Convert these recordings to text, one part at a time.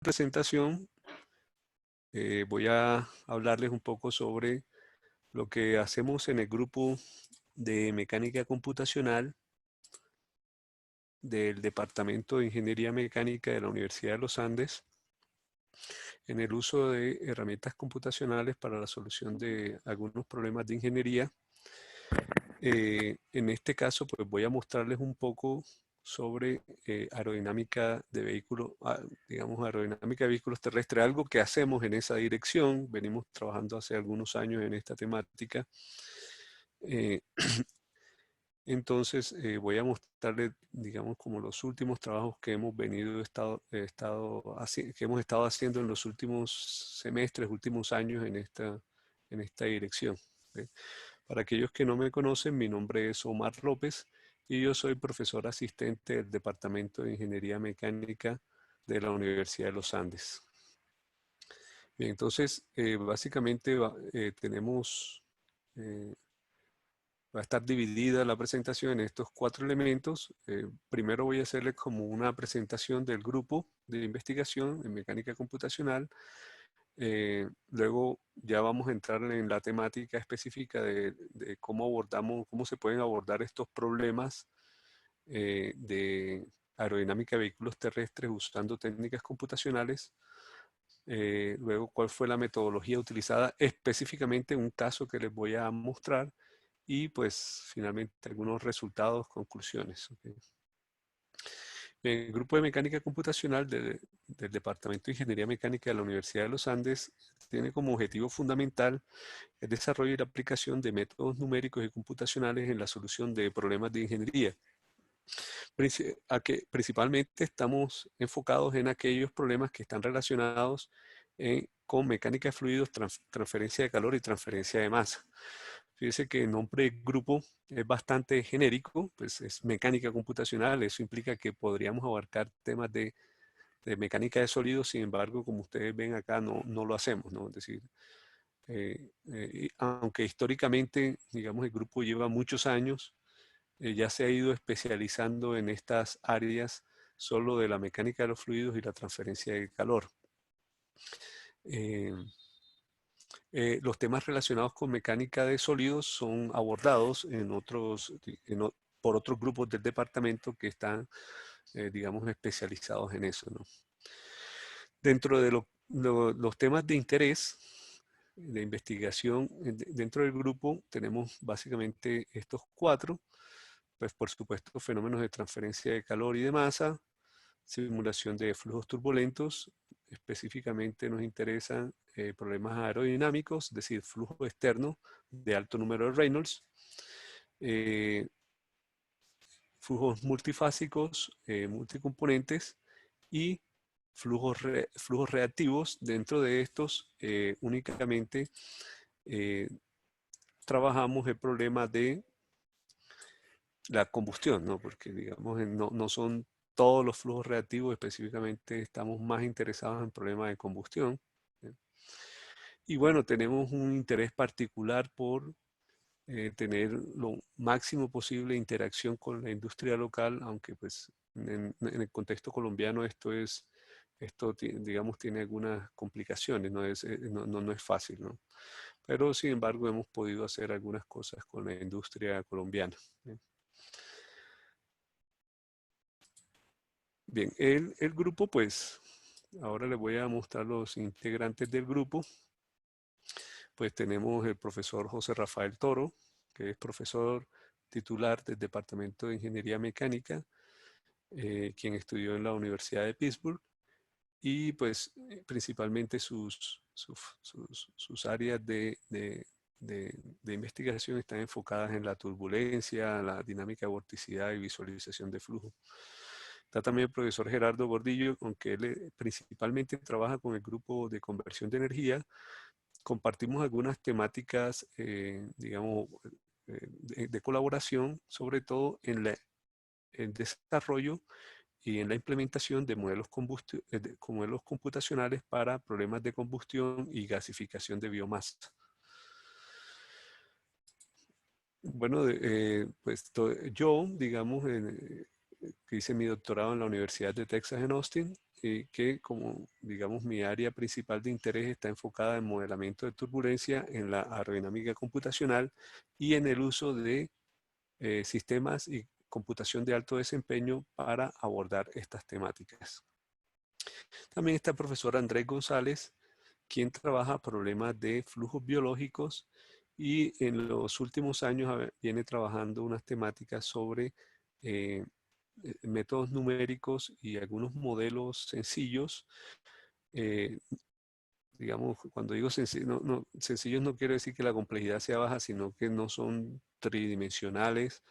presentación voy a hablarles un poco sobre lo que hacemos en el grupo de mecánica computacional del Departamento de Ingeniería Mecánica de la Universidad de los Andes en el uso de herramientas computacionales para la solución de algunos problemas de ingeniería. En este caso, pues voy a mostrarles un poco sobre aerodinámica de vehículos, digamos aerodinámica de vehículos terrestres, algo que hacemos en esa dirección. Venimos trabajando hace algunos años en esta temática. Entonces voy a mostrarles, digamos, como los últimos trabajos que hemos que hemos estado haciendo en los últimos semestres, últimos años en esta dirección. ¿Sí? Para aquellos que no me conocen, mi nombre es Omar López y yo soy profesor asistente del Departamento de Ingeniería Mecánica de la Universidad de los Andes. Bien, entonces, básicamente tenemos, va a estar dividida la presentación en estos 4 elementos. Primero voy a hacerles como una presentación del grupo de investigación en mecánica computacional. Luego ya vamos a entrar en la temática específica de cómo se pueden abordar estos problemas de aerodinámica de vehículos terrestres usando técnicas computacionales. Luego, cuál fue la metodología utilizada específicamente en un caso que les voy a mostrar. Y pues finalmente algunos resultados, conclusiones. ¿Okay? El grupo de mecánica computacional del Departamento de Ingeniería Mecánica de la Universidad de los Andes tiene como objetivo fundamental el desarrollo y la aplicación de métodos numéricos y computacionales en la solución de problemas de ingeniería. Principalmente estamos enfocados en aquellos problemas que están relacionados con mecánica de fluidos, transferencia de calor y transferencia de masa. Fíjese que el nombre del grupo es bastante genérico, pues es mecánica computacional, eso implica que podríamos abarcar temas de mecánica de sólidos, sin embargo, como ustedes ven acá, no lo hacemos, ¿no? Es decir, aunque históricamente, digamos, el grupo lleva muchos años, ya se ha ido especializando en estas áreas solo de la mecánica de los fluidos y la transferencia de calor. Los temas relacionados con mecánica de sólidos son abordados por otros grupos del departamento que están, digamos, especializados en eso, ¿no? Dentro de los temas de interés, de investigación, dentro del grupo tenemos básicamente estos 4, pues por supuesto fenómenos de transferencia de calor y de masa, simulación de flujos turbulentos, específicamente nos interesan problemas aerodinámicos, es decir, flujo externo de alto número de Reynolds, flujos multifásicos, multicomponentes y flujos reactivos. Dentro de estos únicamente trabajamos el problema de la combustión, ¿no? Porque digamos no son todos los flujos reactivos, específicamente estamos más interesados en problemas de combustión. ¿Sí? Y bueno, tenemos un interés particular por tener lo máximo posible interacción con la industria local, aunque pues en el contexto colombiano digamos tiene algunas complicaciones, no es fácil, ¿no? Pero sin embargo hemos podido hacer algunas cosas con la industria colombiana. ¿Sí? Bien, el grupo pues, ahora les voy a mostrar los integrantes del grupo. Pues tenemos el profesor José Rafael Toro, que es profesor titular del Departamento de Ingeniería Mecánica, quien estudió en la Universidad de Pittsburgh y pues principalmente sus áreas de investigación están enfocadas en la turbulencia, la dinámica de vorticidad y visualización de flujo. Está también el profesor Gerardo Gordillo, aunque él principalmente trabaja con el grupo de conversión de energía. Compartimos algunas temáticas, digamos, de colaboración, sobre todo en el desarrollo y en la implementación de modelos computacionales para problemas de combustión y gasificación de biomasa. Bueno, pues yo, digamos, que hice mi doctorado en la Universidad de Texas en Austin, que como, digamos, mi área principal de interés está enfocada en modelamiento de turbulencia, en la aerodinámica computacional y en el uso de sistemas y computación de alto desempeño para abordar estas temáticas. También está el profesor Andrés González, quien trabaja problemas de flujos biológicos y en los últimos años viene trabajando unas temáticas sobre métodos numéricos y algunos modelos sencillos. Digamos, cuando digo sencillos no quiero decir que la complejidad sea baja, sino que no son tridimensionales,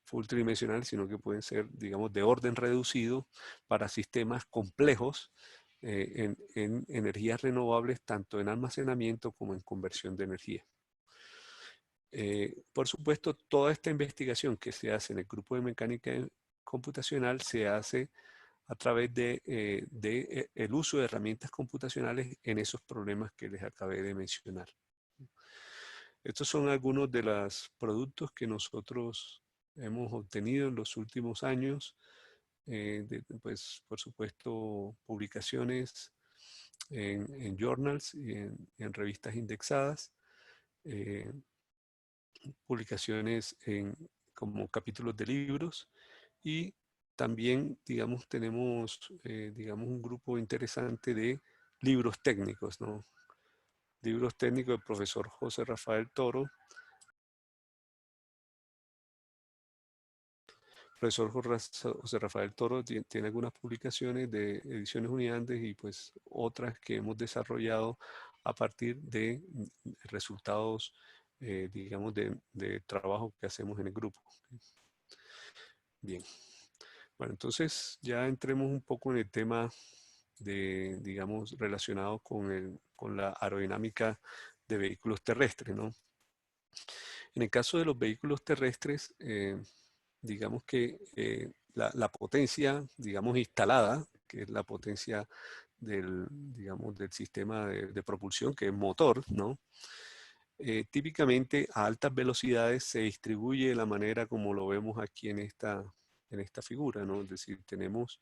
full tridimensionales, sino que pueden ser, digamos, de orden reducido para sistemas complejos en energías renovables, tanto en almacenamiento como en conversión de energía. Por supuesto, toda esta investigación que se hace en el grupo de mecánica computacional se hace a través de el uso de herramientas computacionales en esos problemas que les acabé de mencionar. Estos son algunos de los productos que nosotros hemos obtenido en los últimos años. Pues, por supuesto, publicaciones en journals y en revistas indexadas, publicaciones como capítulos de libros y también, digamos, tenemos, digamos, un grupo interesante de libros técnicos, ¿no? Libros técnicos del profesor José Rafael Toro. El profesor José Rafael Toro tiene algunas publicaciones de Ediciones Uniandes y pues otras que hemos desarrollado a partir de resultados, digamos, de trabajo que hacemos en el grupo. Bien. Bueno, entonces ya entremos un poco en el tema de, digamos, relacionado con la aerodinámica de vehículos terrestres, ¿no? En el caso de los vehículos terrestres, digamos que la potencia, digamos, instalada, que es la potencia del, digamos, del sistema de propulsión, que es motor, ¿no? Típicamente a altas velocidades se distribuye de la manera como lo vemos aquí en esta figura, ¿no? Es decir, tenemos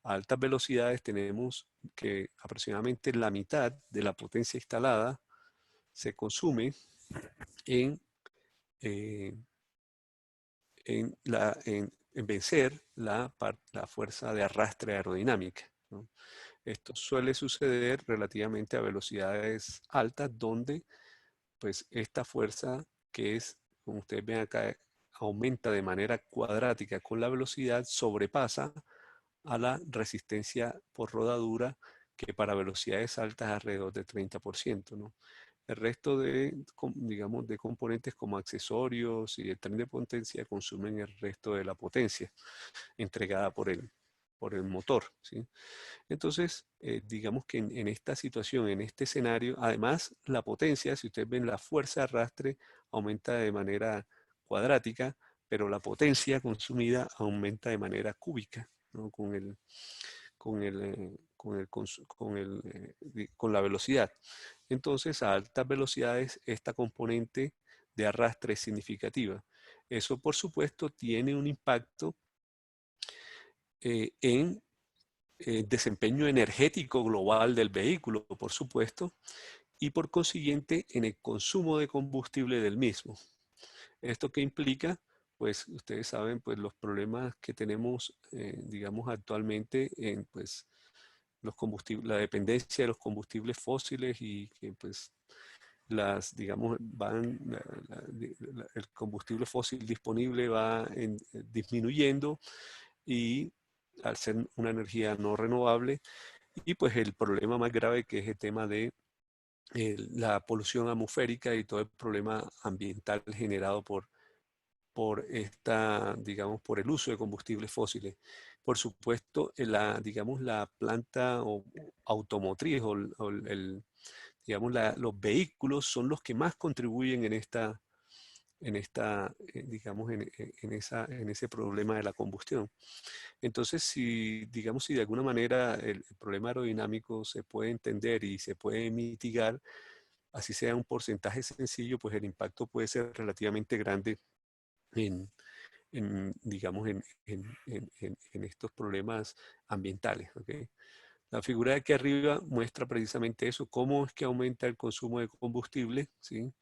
a altas velocidades, tenemos que aproximadamente la mitad de la potencia instalada se consume en, eh, en vencer la fuerza de arrastre aerodinámica, ¿no? Esto suele suceder relativamente a velocidades altas donde pues esta fuerza que es, como ustedes ven acá, aumenta de manera cuadrática con la velocidad, sobrepasa a la resistencia por rodadura que para velocidades altas es alrededor del 30%, ¿no? El resto de, digamos, de componentes como accesorios y el tren de potencia consumen el resto de la potencia entregada por el motor, ¿sí? Entonces, digamos que en esta situación, en este escenario, además la potencia, si ustedes ven la fuerza de arrastre, aumenta de manera cuadrática, pero la potencia consumida aumenta de manera cúbica, ¿no? Con la velocidad. Entonces, a altas velocidades, esta componente de arrastre es significativa. Eso, por supuesto, tiene un impacto en desempeño energético global del vehículo, por supuesto, y por consiguiente en el consumo de combustible del mismo. ¿Esto qué implica? Pues ustedes saben pues los problemas que tenemos, digamos, actualmente en pues los combustibles, la dependencia de los combustibles fósiles y que pues digamos, el combustible fósil disponible va disminuyendo y al ser una energía no renovable, y pues el problema más grave que es el tema de la polución atmosférica y todo el problema ambiental generado por esta, digamos, por el uso de combustibles fósiles. Por supuesto, digamos, la planta automotriz digamos, los vehículos son los que más contribuyen digamos, en ese problema de la combustión. Entonces, si, digamos, si de alguna manera el problema aerodinámico se puede entender y se puede mitigar, así sea un porcentaje sencillo, pues el impacto puede ser relativamente grande digamos, en estos problemas ambientales, ¿ok? La figura de aquí arriba muestra precisamente eso, cómo es que aumenta el consumo de combustible, ¿sí?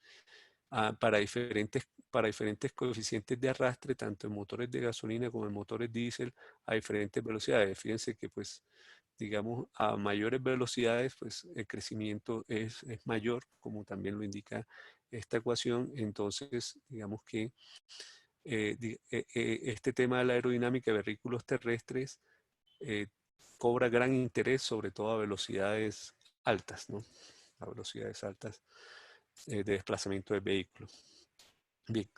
Para diferentes coeficientes de arrastre, tanto en motores de gasolina como en motores diésel, a diferentes velocidades. Fíjense que, pues, digamos, a mayores velocidades, pues el crecimiento es mayor, como también lo indica esta ecuación. Entonces, digamos que este tema de la aerodinámica de vehículos terrestres eh, cobra gran interés, sobre todo a velocidades altas, ¿no? A velocidades altas de desplazamiento de vehículos. Bien,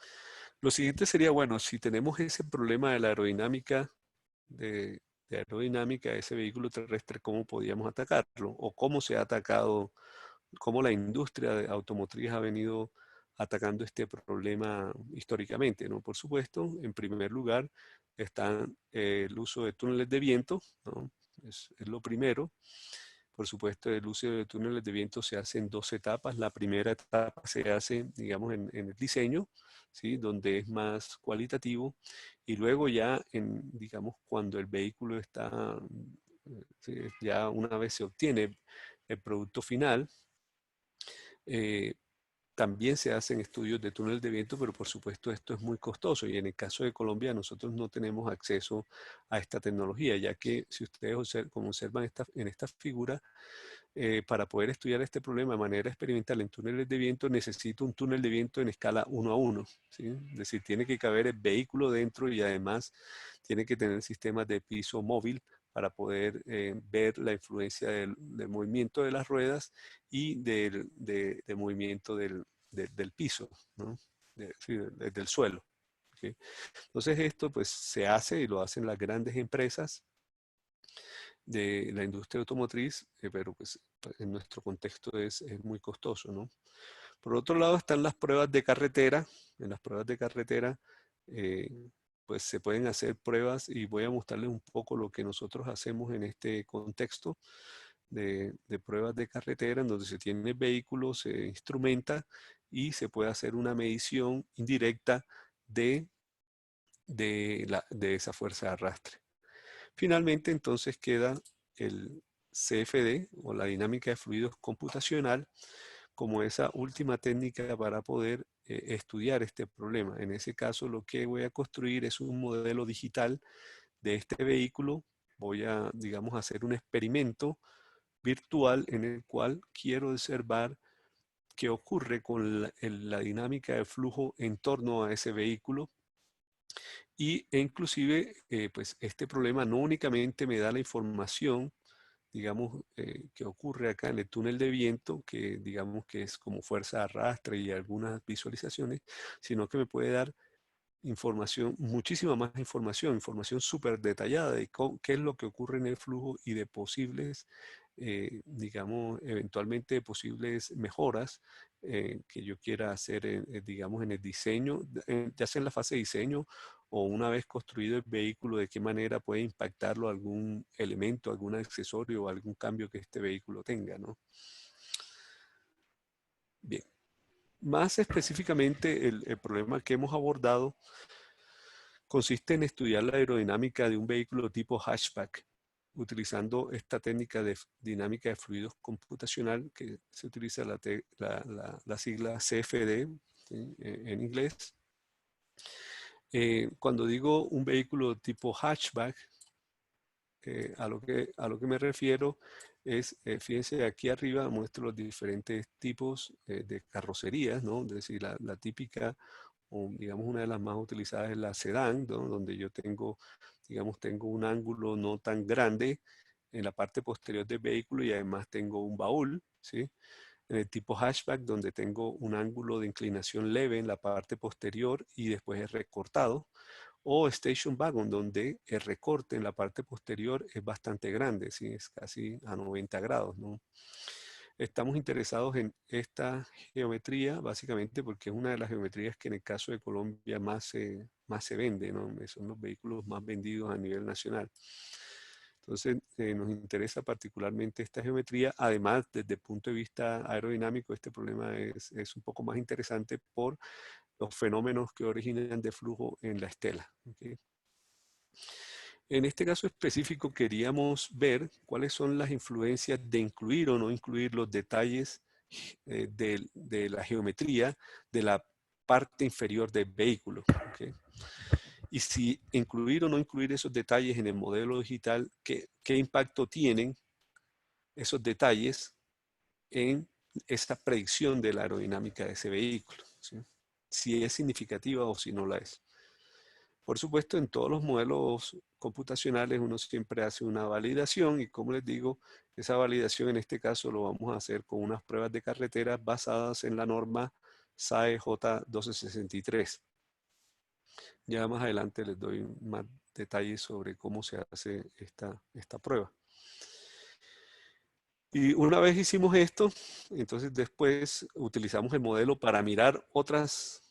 lo siguiente sería, bueno, si tenemos ese problema de la aerodinámica, de aerodinámica de ese vehículo terrestre, ¿cómo podíamos atacarlo? O cómo se ha atacado, cómo la industria automotriz ha venido atacando este problema históricamente, ¿no? Por supuesto, en primer lugar está el uso de túneles de viento, ¿no? Es lo primero. Por supuesto, el uso de túneles de viento se hace en dos etapas. La primera etapa se hace, digamos, en el diseño, ¿sí? Donde es más cualitativo. Y luego ya, digamos, cuando el vehículo está, sí, ya una vez se obtiene el producto final, eh, también se hacen estudios de túnel de viento, pero por supuesto esto es muy costoso y en el caso de Colombia nosotros no tenemos acceso a esta tecnología, ya que si ustedes como observan en esta figura, para poder estudiar este problema de manera experimental en túneles de viento, necesito un túnel de viento en escala 1 a 1, ¿sí? Es decir, tiene que caber el vehículo dentro y además tiene que tener sistemas de piso móvil para poder ver la influencia del movimiento de las ruedas y del movimiento del piso, ¿no? Sí, del suelo. ¿Okay? Entonces esto pues se hace y lo hacen las grandes empresas de la industria automotriz, pero pues en nuestro contexto es muy costoso, ¿no? Por otro lado están las pruebas de carretera. En las pruebas de carretera, eh, pues se pueden hacer pruebas y voy a mostrarles un poco lo que nosotros hacemos en este contexto de pruebas de carretera, en donde se tiene vehículos, se instrumenta y se puede hacer una medición indirecta de esa fuerza de arrastre. Finalmente, entonces queda el CFD o la dinámica de fluidos computacional como esa última técnica para poder estudiar este problema. En ese caso, lo que voy a construir es un modelo digital de este vehículo. Voy a, digamos, hacer un experimento virtual en el cual quiero observar qué ocurre con la dinámica de flujo en torno a ese vehículo e inclusive pues este problema no únicamente me da la información, digamos, que ocurre acá en el túnel de viento, que digamos que es como fuerza de arrastre y algunas visualizaciones, sino que me puede dar información, muchísima más información, información súper detallada de qué es lo que ocurre en el flujo y de posibles, digamos, eventualmente de posibles mejoras que yo quiera hacer, digamos, en el diseño, ya sea en la fase de diseño o una vez construido el vehículo, de qué manera puede impactarlo algún elemento, algún accesorio o algún cambio que este vehículo tenga, ¿no? Bien, más específicamente el problema que hemos abordado consiste en estudiar la aerodinámica de un vehículo tipo hatchback, utilizando esta técnica de dinámica de fluidos computacional que se utiliza la sigla CFD, ¿sí? En inglés. Cuando digo un vehículo tipo hatchback, a lo que me refiero es, fíjense, aquí arriba muestro los diferentes tipos de carrocerías, ¿no? Es decir, la típica, o digamos una de las más utilizadas es la sedán, ¿no? Donde yo tengo, digamos, tengo un ángulo no tan grande en la parte posterior del vehículo y además tengo un baúl, ¿sí? En el tipo hatchback, donde tengo un ángulo de inclinación leve en la parte posterior y después es recortado, o station wagon, donde el recorte en la parte posterior es bastante grande, ¿sí? Es casi a 90 grados, ¿no? Estamos interesados en esta geometría básicamente porque es una de las geometrías que en el caso de Colombia más se vende, ¿no? Son los vehículos más vendidos a nivel nacional. Entonces, nos interesa particularmente esta geometría. Además, desde el punto de vista aerodinámico, este problema es un poco más interesante por los fenómenos que originan de flujo en la estela. ¿Okay? En este caso específico queríamos ver cuáles son las influencias de incluir o no incluir los detalles de la geometría de la parte inferior del vehículo. ¿Okay? Y si incluir o no incluir esos detalles en el modelo digital, ¿qué impacto tienen esos detalles en esa predicción de la aerodinámica de ese vehículo? ¿Sí? Si es significativa o si no la es. Por supuesto, en todos los modelos computacionales uno siempre hace una validación y, como les digo, esa validación en este caso lo vamos a hacer con unas pruebas de carretera basadas en la norma SAE J1263. Ya más adelante les doy más detalles sobre cómo se hace esta prueba. Y una vez hicimos esto, entonces después utilizamos el modelo para mirar otras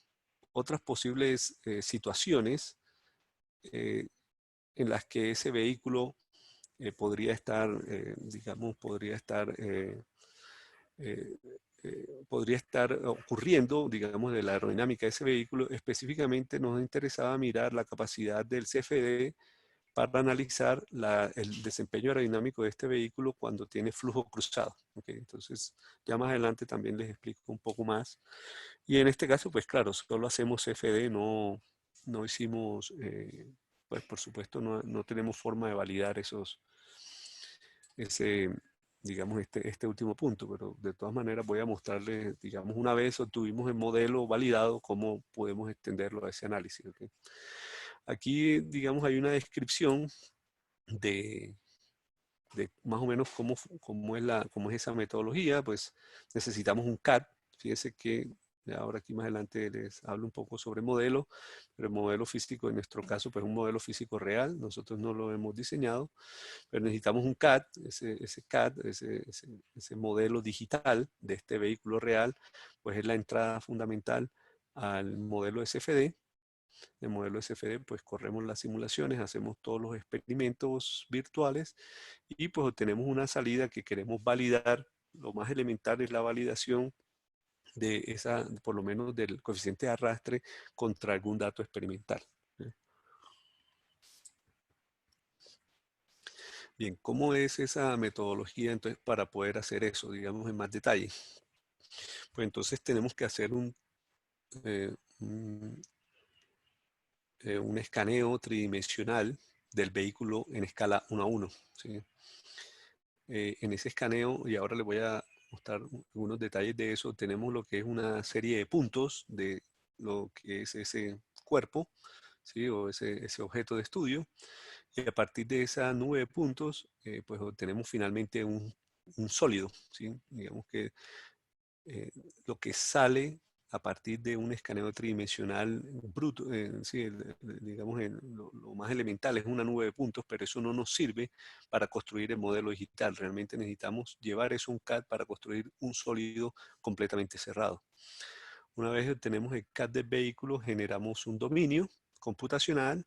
posibles situaciones en las que ese vehículo podría estar, digamos, eh, podría estar ocurriendo, digamos, de la aerodinámica de ese vehículo. Específicamente nos interesaba mirar la capacidad del CFD para analizar el desempeño aerodinámico de este vehículo cuando tiene flujo cruzado. ¿Okay? Entonces, ya más adelante también les explico un poco más. Y en este caso, pues claro, solo hacemos CFD, no hicimos, pues por supuesto no tenemos forma de validar ese, digamos, este último punto, pero de todas maneras voy a mostrarles, digamos, una vez obtuvimos el modelo validado, cómo podemos extenderlo a ese análisis. ¿Okay? Aquí, digamos, hay una descripción de más o menos cómo es esa metodología. Pues necesitamos un CAD. Fíjense que ahora aquí más adelante les hablo un poco sobre modelo, pero el modelo físico en nuestro caso pues es un modelo físico real, nosotros no lo hemos diseñado, pero necesitamos un CAD, ese CAD, ese modelo digital de este vehículo real, pues es la entrada fundamental al modelo SFD. El modelo SFD, pues corremos las simulaciones, hacemos todos los experimentos virtuales y pues obtenemos una salida que queremos validar. Lo más elemental es la validación de esa, por lo menos del coeficiente de arrastre contra algún dato experimental. Bien, ¿cómo es esa metodología entonces para poder hacer eso, digamos, en más detalle? Pues entonces tenemos que hacer eh, un, un escaneo tridimensional del vehículo en escala 1 a 1. ¿Sí? En ese escaneo, y ahora les voy a mostrar algunos detalles de eso, tenemos lo que es una serie de puntos de lo que es ese cuerpo, ¿sí? O ese objeto de estudio, y a partir de esa nube de puntos, pues obtenemos finalmente un sólido, ¿sí? Digamos que lo que sale a partir de un escaneo tridimensional bruto, sí, digamos, lo más elemental es una nube de puntos, pero eso no nos sirve para construir el modelo digital. Realmente necesitamos llevar eso a un CAD para construir un sólido completamente cerrado. Una vez obtenemos el CAD del vehículo, generamos un dominio computacional,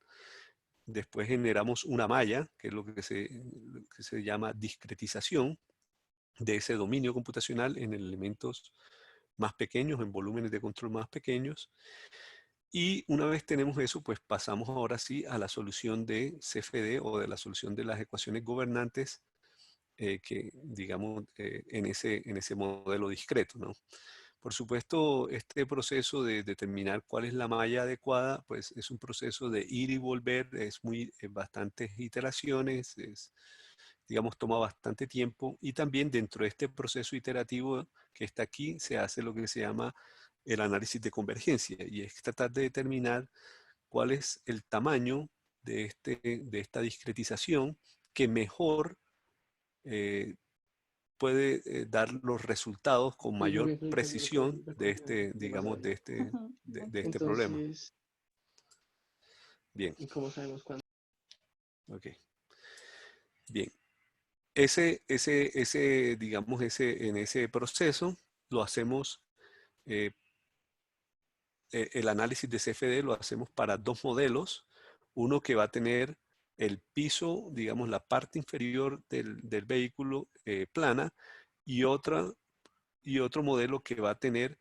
después generamos una malla, que es lo que se llama discretización de ese dominio computacional en elementos más pequeños, en volúmenes de control más pequeños. Y una vez tenemos eso, pues pasamos ahora sí a la solución de CFD o de la solución de las ecuaciones gobernantes que, digamos, en ese modelo discreto, ¿no? Por supuesto, este proceso de determinar cuál es la malla adecuada, pues es un proceso de ir y volver, es bastantes iteraciones, digamos, toma bastante tiempo, y también dentro de este proceso iterativo que está aquí se hace lo que se llama el análisis de convergencia, y es tratar de determinar cuál es el tamaño de esta discretización que mejor puede dar los resultados con Sí, mayor porque es ahorita precisión de lo más digamos, sabio. Ajá. de este problema. Entonces, Bien, ¿y cómo sabemos cuándo? ok. Bien, digamos, en ese proceso lo hacemos, eh, el análisis de CFD lo hacemos para dos modelos. Uno que va a tener el piso, digamos, la parte inferior del vehículo plana, y otro modelo que va a tener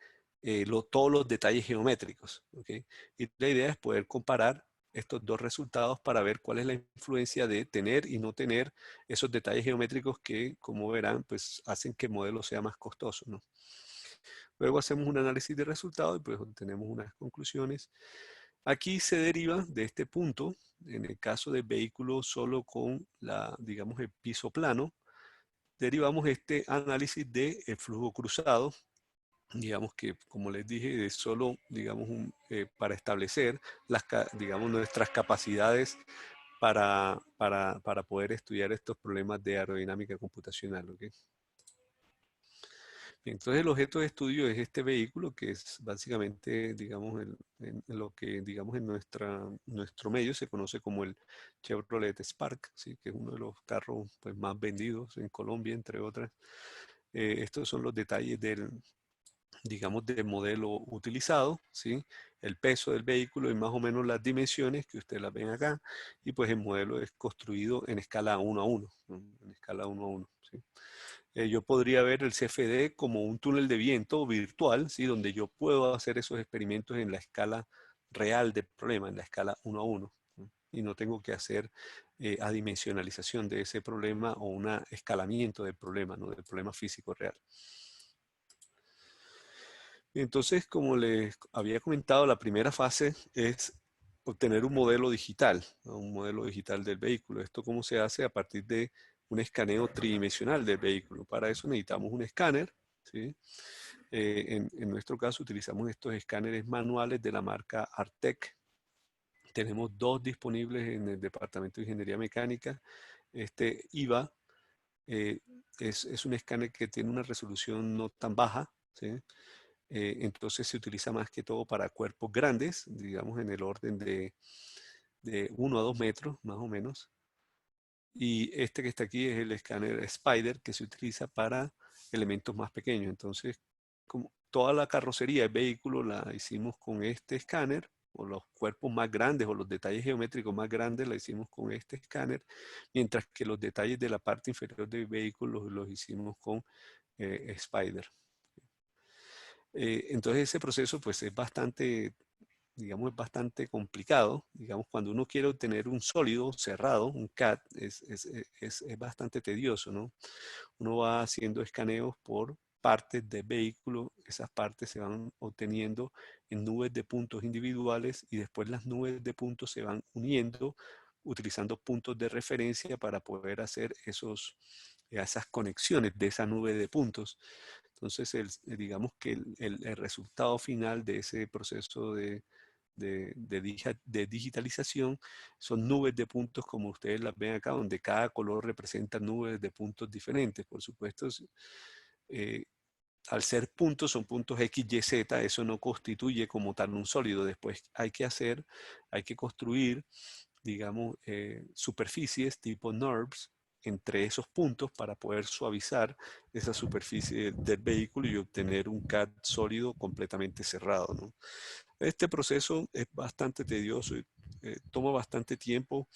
todos los detalles geométricos. ¿Okay? Y la idea es poder comparar estos dos resultados para ver cuál es la influencia de tener y no tener esos detalles geométricos que, como verán, pues hacen que el modelo sea más costoso, ¿no? Luego hacemos un análisis de resultados y pues obtenemos unas conclusiones. Aquí se deriva de este punto, en el caso del vehículo solo con digamos, el piso plano, derivamos este análisis del flujo cruzado. Digamos que, como les dije, es solo, digamos, para establecer digamos, nuestras capacidades para poder estudiar estos problemas de aerodinámica computacional. ¿Okay? Entonces, el objeto de estudio es este vehículo, que es básicamente, digamos, en lo que, digamos, en nuestro medio se conoce como el Chevrolet Spark, ¿sí? Que es uno de los carros pues, más vendidos en Colombia, entre otras. Estos son los detalles digamos, del modelo utilizado, ¿sí? El peso del vehículo y más o menos las dimensiones que ustedes las ven acá. Y pues el modelo es construido en escala 1 a 1, ¿no? En escala 1 a 1, ¿sí? Yo podría ver el CFD como un túnel de viento virtual, ¿sí? Donde yo puedo hacer esos experimentos en la escala real del problema, en la escala 1 a 1. ¿No? Y no tengo que hacer adimensionalización de ese problema o un escalamiento del problema, ¿no? Del problema físico real. Entonces, como les había comentado, la primera fase es obtener un modelo digital, ¿no? Un modelo digital del vehículo. ¿Esto cómo se hace? A partir de un escaneo tridimensional del vehículo. Para eso necesitamos un escáner, ¿sí? En nuestro caso utilizamos estos escáneres manuales de la marca Artec. Tenemos dos disponibles en el Departamento de Ingeniería Mecánica. Este IVA es un escáner que tiene una resolución no tan baja, ¿sí? Entonces se utiliza más que todo para cuerpos grandes, digamos en el orden de 1 a 2 metros, más o menos. Y este que está aquí es el escáner Spider, que se utiliza para elementos más pequeños. Entonces, como toda la carrocería del vehículo la hicimos con este escáner, o los cuerpos más grandes, o los detalles geométricos más grandes, la hicimos con este escáner, mientras que los detalles de la parte inferior del vehículo los hicimos con Spider. Entonces ese proceso pues es bastante, digamos, es bastante complicado. Digamos, cuando uno quiere obtener un sólido cerrado, un CAD, es bastante tedioso, ¿no? Uno va haciendo escaneos por partes del vehículo, esas partes se van obteniendo en nubes de puntos individuales y después las nubes de puntos se van uniendo utilizando puntos de referencia para poder hacer esas conexiones de esa nube de puntos. Entonces, digamos que el resultado final de ese proceso de digitalización son nubes de puntos como ustedes las ven acá, donde cada color representa nubes de puntos diferentes. Por supuesto, eh, al ser puntos, son puntos X, Y, Z, eso no constituye como tal un sólido. Después hay que construir, digamos, superficies tipo NURBS entre esos puntos para poder suavizar esa superficie del vehículo y obtener un CAD sólido completamente cerrado, ¿no? Este proceso es bastante tedioso y toma bastante tiempo,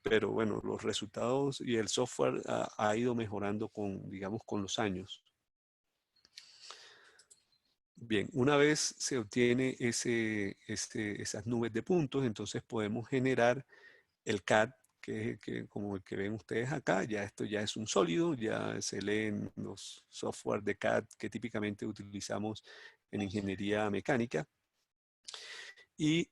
pero bueno, los resultados y el software ha ido mejorando digamos, con los años. Bien, una vez se obtiene esas nubes de puntos, entonces podemos generar el CAD, como el que ven ustedes acá. Ya esto ya es un sólido, ya se leen los software de CAD que típicamente utilizamos en ingeniería mecánica. Y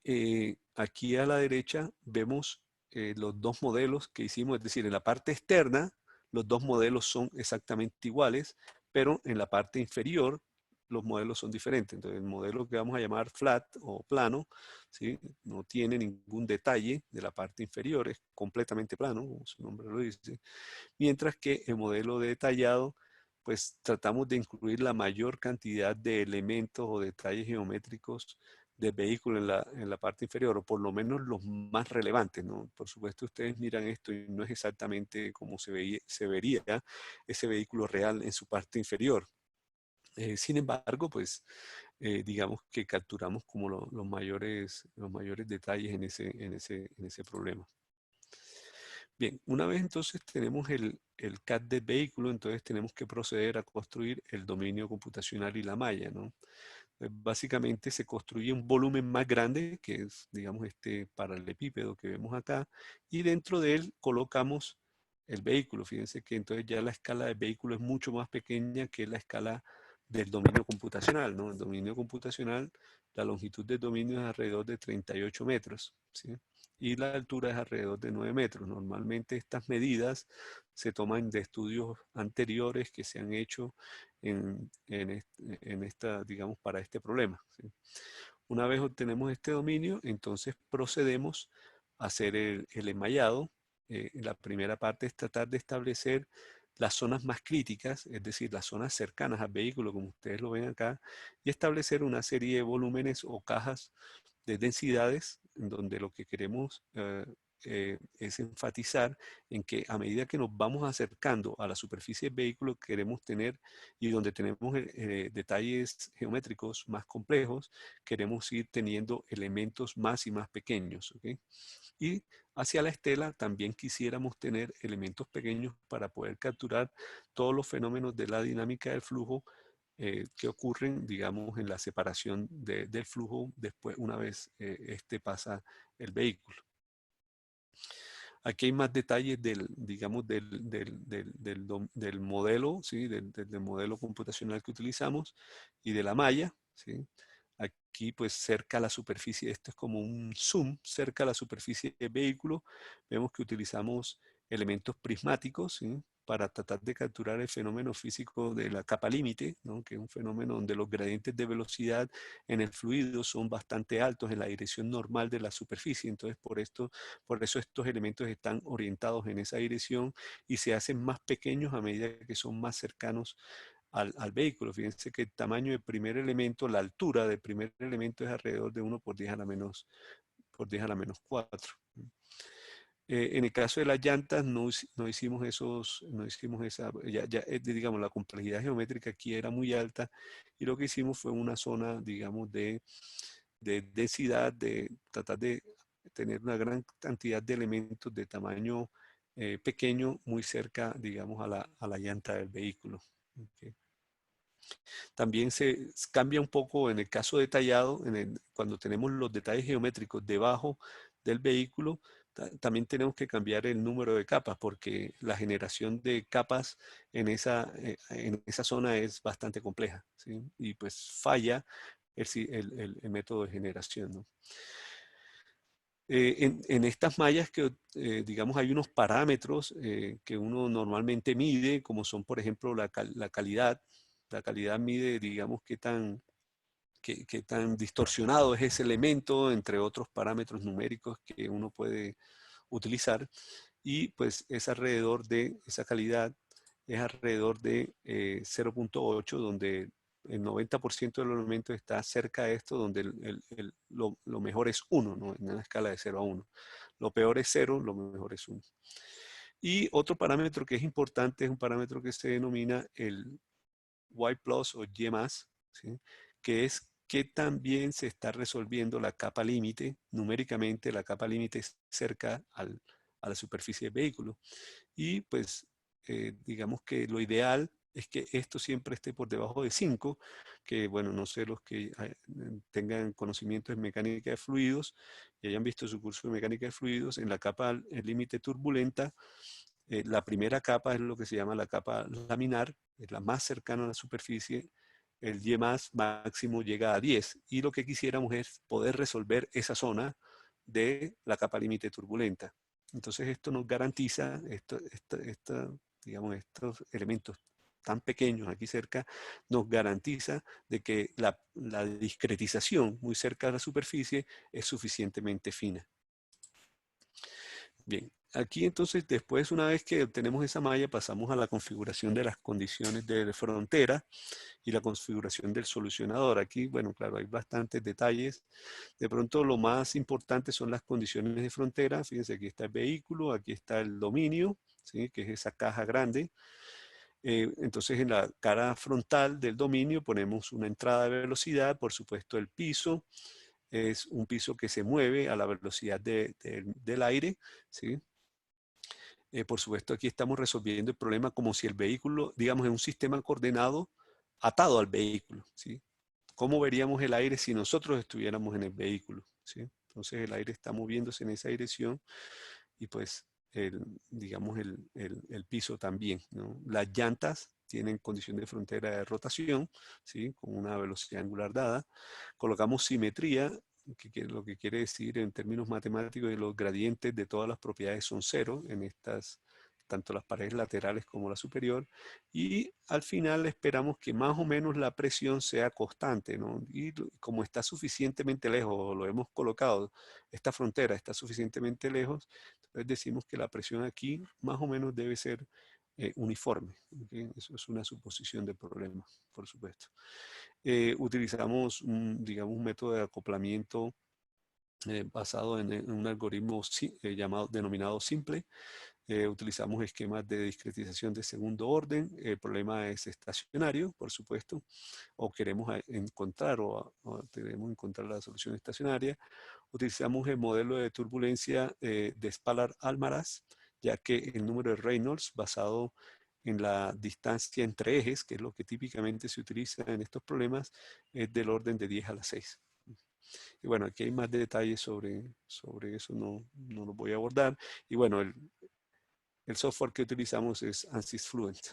aquí a la derecha vemos los dos modelos que hicimos, es decir, en la parte externa los dos modelos son exactamente iguales, pero en la parte inferior los modelos son diferentes. Entonces el modelo que vamos a llamar flat o plano, ¿sí? No tiene ningún detalle de la parte inferior, es completamente plano, como su nombre lo dice. Mientras que el modelo detallado, pues tratamos de incluir la mayor cantidad de elementos o detalles geométricos del vehículo en la parte inferior, o por lo menos los más relevantes, ¿no? Por supuesto, ustedes miran esto y no es exactamente como se vería ese vehículo real en su parte inferior. Sin embargo, pues digamos que capturamos como los mayores detalles en ese problema. Bien, una vez entonces tenemos el CAD del vehículo, entonces tenemos que proceder a construir el dominio computacional y la malla, ¿no? Básicamente se construye un volumen más grande, que es, digamos, este paralelepípedo que vemos acá, y dentro de él colocamos el vehículo. Fíjense que entonces ya la escala del vehículo es mucho más pequeña que la escala del dominio computacional, ¿no? El dominio computacional, la longitud del dominio es alrededor de 38 metros, ¿sí? Y la altura es alrededor de 9 metros. Normalmente estas medidas se toman de estudios anteriores que se han hecho en esta, digamos, para este problema, ¿sí? Una vez obtenemos este dominio, entonces procedemos a hacer el enmayado. La primera parte es tratar de establecer las zonas más críticas, es decir, las zonas cercanas al vehículo, como ustedes lo ven acá, y establecer una serie de volúmenes o cajas de densidades, en donde lo que queremos es enfatizar en que a medida que nos vamos acercando a la superficie del vehículo, queremos tener, y donde tenemos detalles geométricos más complejos, queremos ir teniendo elementos más y más pequeños, ¿ok? Y hacia la estela también quisiéramos tener elementos pequeños para poder capturar todos los fenómenos de la dinámica del flujo que ocurren, digamos, en la separación del flujo después, una vez este pasa el vehículo. Aquí hay más detalles del, digamos, del modelo, ¿sí? Del modelo computacional que utilizamos y de la malla, ¿sí? Aquí, pues, cerca a la superficie, esto es como un zoom, cerca a la superficie del vehículo, vemos que utilizamos elementos prismáticos, ¿sí? Para tratar de capturar el fenómeno físico de la capa límite, ¿no? Que es un fenómeno donde los gradientes de velocidad en el fluido son bastante altos en la dirección normal de la superficie. Entonces, por eso estos elementos están orientados en esa dirección y se hacen más pequeños a medida que son más cercanos al vehículo. Fíjense que el tamaño del primer elemento, la altura del primer elemento es alrededor de 1 por 10 a la menos, por 10 a la menos 4. En el caso de las llantas no hicimos esos, no hicimos esa, digamos, la complejidad geométrica aquí era muy alta y lo que hicimos fue una zona, digamos, de densidad, de tratar de tener una gran cantidad de elementos de tamaño pequeño muy cerca, digamos, a la llanta del vehículo. Okay. También se cambia un poco en el caso detallado, cuando tenemos los detalles geométricos debajo del vehículo, también tenemos que cambiar el número de capas porque la generación de capas en esa zona es bastante compleja, ¿sí? Y pues falla el método de generación, ¿no? En estas mallas que, digamos, hay unos parámetros que uno normalmente mide, como son, por ejemplo, la calidad. La calidad mide, digamos, qué tan distorsionado es ese elemento, entre otros parámetros numéricos que uno puede utilizar. Y pues es alrededor de, esa calidad es alrededor de 0.8, donde el 90% de los elementos está cerca de esto, donde lo mejor es 1, ¿no? En una escala de 0 a 1. Lo peor es 0, lo mejor es 1. Y otro parámetro que es importante es un parámetro que se denomina el Y plus o Y más, ¿sí? Que es qué tan bien se está resolviendo la capa límite, numéricamente la capa límite cerca a la superficie del vehículo. Y pues digamos que lo ideal es que esto siempre esté por debajo de 5, que bueno, no sé, los que tengan conocimiento en mecánica de fluidos y hayan visto su curso de mecánica de fluidos, en la capa el límite turbulenta, la primera capa es lo que se llama la capa laminar, es la más cercana a la superficie, el Y más máximo llega a 10 y lo que quisiéramos es poder resolver esa zona de la capa límite turbulenta. Entonces esto nos garantiza, digamos, estos elementos tan pequeños aquí cerca, nos garantiza de que la discretización muy cerca de la superficie es suficientemente fina. Bien, aquí entonces después, una vez que obtenemos esa malla, pasamos a la configuración de las condiciones de frontera y la configuración del solucionador. Aquí, bueno, claro, hay bastantes detalles. De pronto lo más importante son las condiciones de frontera. Fíjense, aquí está el vehículo, aquí está el dominio, ¿sí? Que es esa caja grande. Entonces en la cara frontal del dominio ponemos una entrada de velocidad, por supuesto el piso. Es un piso que se mueve a la velocidad del aire, ¿sí? Por supuesto, aquí estamos resolviendo el problema como si el vehículo, digamos, es un sistema coordenado atado al vehículo, ¿sí? ¿Cómo veríamos el aire si nosotros estuviéramos en el vehículo? ¿Sí? Entonces el aire está moviéndose en esa dirección y pues digamos el piso también, ¿no? Las llantas tienen condición de frontera de rotación, ¿sí? Con una velocidad angular dada. Colocamos simetría, lo que quiere decir en términos matemáticos que los gradientes de todas las propiedades son cero en estas, tanto las paredes laterales como la superior, y al final esperamos que más o menos la presión sea constante, ¿no? Y como está suficientemente lejos, o lo hemos colocado, esta frontera está suficientemente lejos, entonces decimos que la presión aquí más o menos debe ser uniforme. ¿Okay? Eso es una suposición del problema, por supuesto. Utilizamos, digamos, un método de acoplamiento basado en un algoritmo denominado simple. Utilizamos esquemas de discretización de segundo orden. El problema es estacionario, por supuesto, o queremos encontrar o queremos encontrar la solución estacionaria. Utilizamos el modelo de turbulencia de Spallard-Almaraz, ya que el número de Reynolds basado en la distancia entre ejes, que es lo que típicamente se utiliza en estos problemas, es del orden de 10 a la 6. Y bueno, aquí hay más detalles sobre eso, no lo voy a abordar. Y bueno, el software que utilizamos es ANSYS Fluent.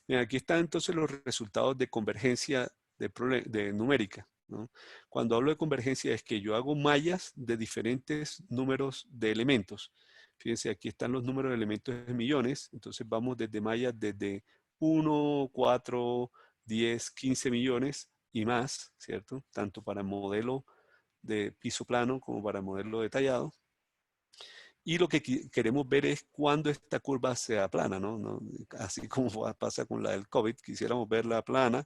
Bien, aquí están entonces los resultados de convergencia de numérica, ¿no? Cuando hablo de convergencia es que yo hago mallas de diferentes números de elementos. Fíjense, aquí están los números de elementos en millones, entonces vamos desde mallas desde 1, 4, 10, 15 millones y más, ¿cierto? Tanto para modelo de piso plano como para modelo detallado. Y lo que queremos ver es cuándo esta curva sea plana, ¿no? Así como pasa con la del COVID, quisiéramos verla plana,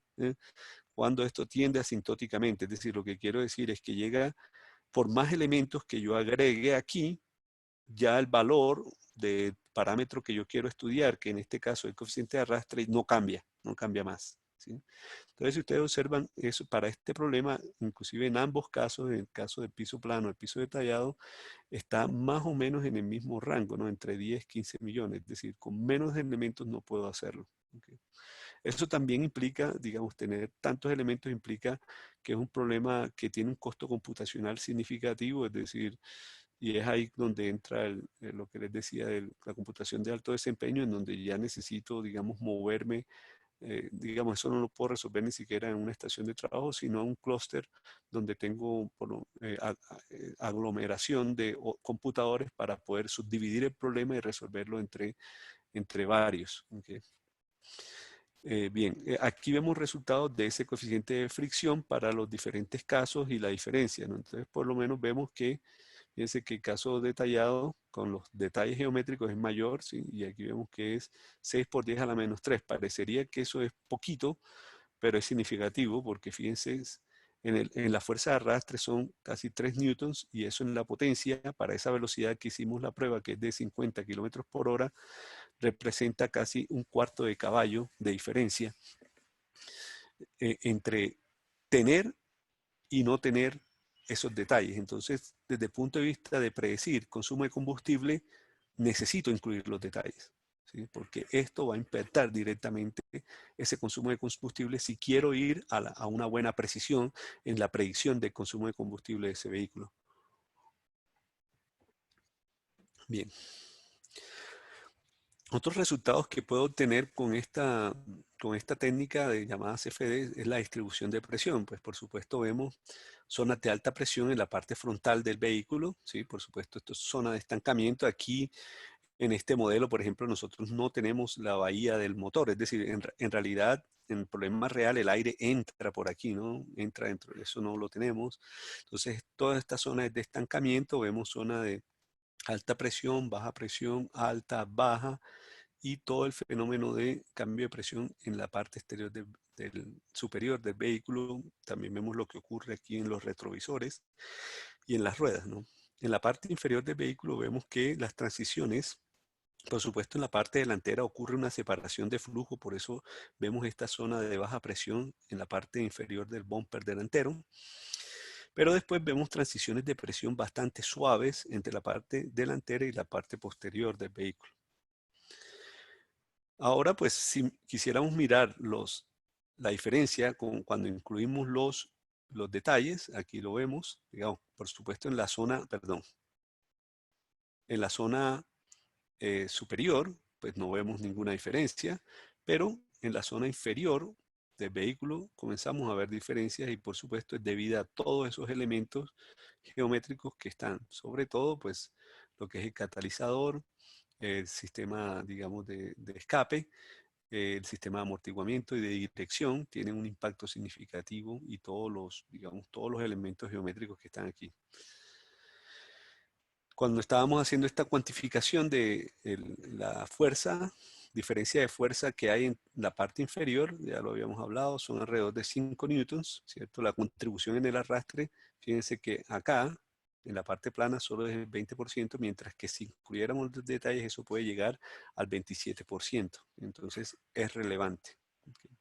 cuando esto tiende asintóticamente. Es decir, lo que quiero decir es que llega, por más elementos que yo agregue aquí, ya el valor de parámetro que yo quiero estudiar, que en este caso el coeficiente de arrastre, no cambia más. ¿Sí? Entonces, si ustedes observan eso, para este problema, inclusive en ambos casos, en el caso del piso plano, el piso detallado, está más o menos en el mismo rango, ¿no? Entre 10 y 15 millones, es decir, con menos elementos no puedo hacerlo. ¿Okay? Eso también implica, digamos, tener tantos elementos implica que es un problema que tiene un costo computacional significativo, es decir, y es ahí donde entra lo que les decía de la computación de alto desempeño, en donde ya necesito, digamos, moverme. Digamos, eso no lo puedo resolver ni siquiera en una estación de trabajo, sino en un clúster donde tengo aglomeración de computadores para poder subdividir el problema y resolverlo entre varios. ¿Okay? Bien, aquí vemos resultados de ese coeficiente de fricción para los diferentes casos y la diferencia, ¿no? Entonces, por lo menos vemos que, fíjense que el caso detallado con los detalles geométricos es mayor, ¿sí? Y aquí vemos que es 6 por 10 a la menos 3. Parecería que eso es poquito, pero es significativo porque fíjense, en la fuerza de arrastre son casi 3 newtons y eso en la potencia, para esa velocidad que hicimos la prueba, que es de 50 kilómetros por hora, representa casi un cuarto de caballo de diferencia entre tener y no tener esos detalles. Entonces, desde el punto de vista de predecir consumo de combustible, necesito incluir los detalles, ¿sí? Porque esto va a impactar directamente ese consumo de combustible si quiero ir a una buena precisión en la predicción del consumo de combustible de ese vehículo. Bien. Otros resultados que puedo obtener con esta técnica de llamada CFD es la distribución de presión. Pues por supuesto vemos zonas de alta presión en la parte frontal del vehículo, ¿sí? Por supuesto esto es zona de estancamiento. Aquí en este modelo, por ejemplo, nosotros no tenemos la bahía del motor, es decir, en realidad en el problema real el aire entra por aquí, ¿no? Entra dentro, eso no lo tenemos. Entonces toda esta zona es de estancamiento, vemos zona de alta presión, baja presión, alta, baja, y todo el fenómeno de cambio de presión en la parte exterior del superior del vehículo. También vemos lo que ocurre aquí en los retrovisores y en las ruedas, ¿no? En la parte inferior del vehículo vemos que las transiciones, por supuesto en la parte delantera ocurre una separación de flujo, por eso vemos esta zona de baja presión en la parte inferior del bumper delantero. Pero después vemos transiciones de presión bastante suaves entre la parte delantera y la parte posterior del vehículo. Ahora, pues, si quisiéramos mirar la diferencia cuando incluimos los detalles, aquí lo vemos, digamos, por supuesto en la zona, perdón, en la zona superior, pues no vemos ninguna diferencia, pero en la zona inferior del vehículo comenzamos a ver diferencias y por supuesto es debido a todos esos elementos geométricos que están, sobre todo pues lo que es el catalizador, el sistema digamos de escape, el sistema de amortiguamiento y de dirección tienen un impacto significativo y todos los, digamos, todos los elementos geométricos que están aquí. Cuando estábamos haciendo esta cuantificación de la fuerza, diferencia de fuerza que hay en la parte inferior, ya lo habíamos hablado, son alrededor de 5 newtons, ¿cierto? La contribución en el arrastre, fíjense que acá, en la parte plana, solo es el 20%, mientras que si incluyéramos los detalles, eso puede llegar al 27%. Entonces, es relevante. ¿Okay?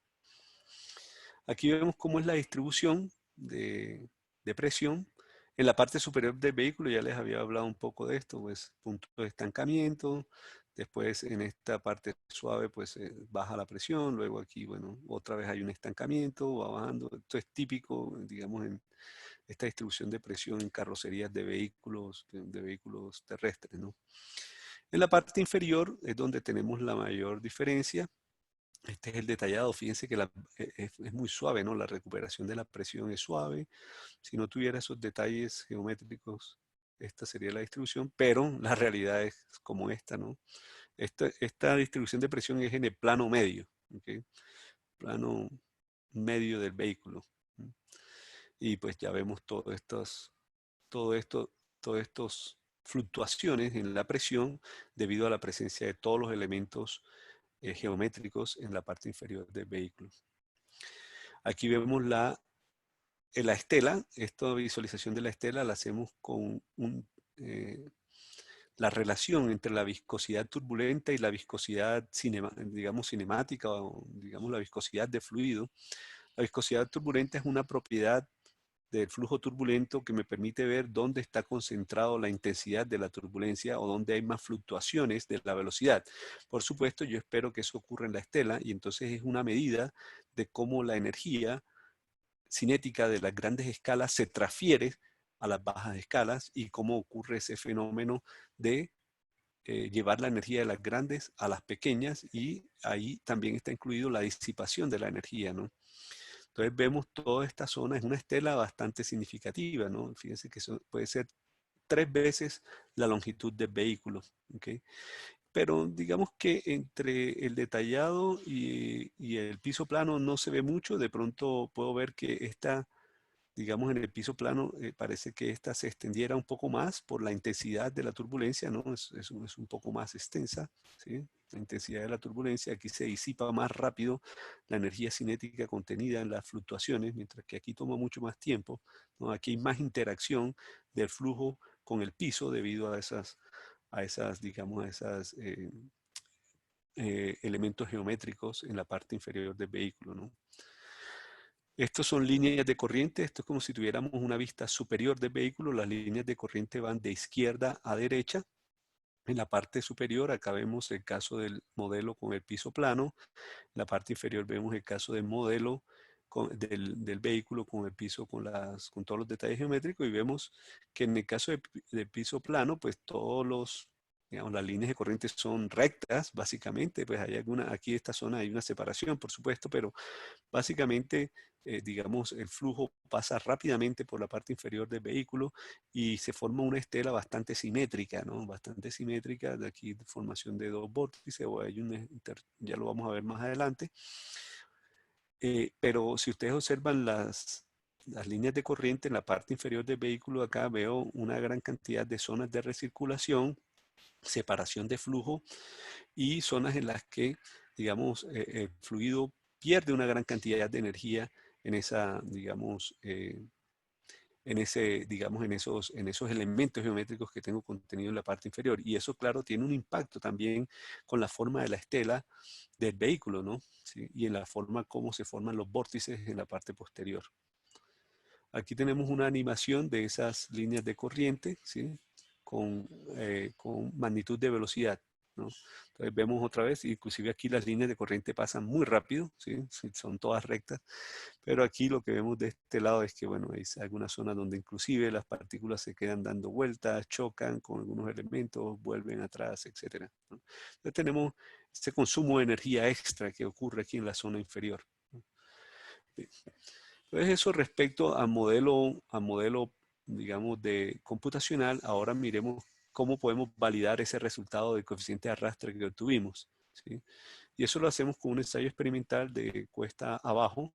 Aquí vemos cómo es la distribución de presión. En la parte superior del vehículo ya les había hablado un poco de esto, pues punto de estancamiento, después en esta parte suave pues baja la presión, luego aquí, bueno, otra vez hay un estancamiento, va bajando. Esto es típico, digamos, en esta distribución de presión en carrocerías de vehículos terrestres, ¿no? En la parte inferior es donde tenemos la mayor diferencia. Este es el detallado, fíjense que es muy suave, ¿no? La recuperación de la presión es suave. Si no tuviera esos detalles geométricos, esta sería la distribución, pero la realidad es como esta, ¿no? Esta distribución de presión es en el plano medio, ¿ok? Plano medio del vehículo. Y pues ya vemos todo esto, todas estas fluctuaciones en la presión debido a la presencia de todos los elementos geométricos en la parte inferior del vehículo. Aquí vemos la estela. Esta visualización de la estela la hacemos con la relación entre la viscosidad turbulenta y la viscosidad digamos, cinemática o digamos la viscosidad de fluido. La viscosidad turbulenta es una propiedad del flujo turbulento que me permite ver dónde está concentrado la intensidad de la turbulencia o dónde hay más fluctuaciones de la velocidad. Por supuesto, yo espero que eso ocurra en la estela y entonces es una medida de cómo la energía cinética de las grandes escalas se transfiere a las bajas escalas y cómo ocurre ese fenómeno de llevar la energía de las grandes a las pequeñas y ahí también está incluido la disipación de la energía, ¿no? Entonces vemos toda esta zona, es una estela bastante significativa, ¿no? Fíjense que eso puede ser 3 veces la longitud del vehículo, ¿ok? Pero digamos que entre el detallado y el piso plano no se ve mucho, de pronto puedo ver que esta, digamos en el piso plano, parece que esta se extendiera un poco más por la intensidad de la turbulencia, ¿no? Es un poco más extensa, ¿sí? La intensidad de la turbulencia, aquí se disipa más rápido la energía cinética contenida en las fluctuaciones, mientras que aquí toma mucho más tiempo, ¿no? Aquí hay más interacción del flujo con el piso debido digamos, a esas elementos geométricos en la parte inferior del vehículo, ¿no? Estos son líneas de corriente, esto es como si tuviéramos una vista superior del vehículo, las líneas de corriente van de izquierda a derecha. En la parte superior acá vemos el caso del modelo con el piso plano, en la parte inferior vemos el caso del modelo del vehículo con el piso, con todos los detalles geométricos y vemos que en el caso de piso plano, pues digamos, las líneas de corriente son rectas, básicamente, pues hay aquí en esta zona hay una separación, por supuesto, pero básicamente, digamos, el flujo pasa rápidamente por la parte inferior del vehículo y se forma una estela bastante simétrica, ¿no? Bastante simétrica, de aquí formación de dos vórtices, o hay ya lo vamos a ver más adelante. Pero si ustedes observan las líneas de corriente en la parte inferior del vehículo, acá veo una gran cantidad de zonas de recirculación, separación de flujo y zonas en las que, digamos, el fluido pierde una gran cantidad de energía en esa, digamos, digamos, en esos elementos geométricos que tengo contenido en la parte inferior. Y eso, claro, tiene un impacto también con la forma de la estela del vehículo, ¿no? ¿Sí? Y en la forma como se forman los vórtices en la parte posterior. Aquí tenemos una animación de esas líneas de corriente, ¿sí? Con magnitud de velocidad, ¿no? Entonces vemos otra vez, inclusive aquí las líneas de corriente pasan muy rápido, ¿sí? Son todas rectas, pero aquí lo que vemos de este lado es que, bueno, hay algunas zonas donde inclusive las partículas se quedan dando vueltas, chocan con algunos elementos, vuelven atrás, etcétera, ¿no? Entonces tenemos este consumo de energía extra que ocurre aquí en la zona inferior, ¿no? Entonces eso respecto a modelo, digamos, de computacional. Ahora miremos cómo podemos validar ese resultado del coeficiente de arrastre que obtuvimos, ¿sí? Y eso lo hacemos con un ensayo experimental de cuesta abajo,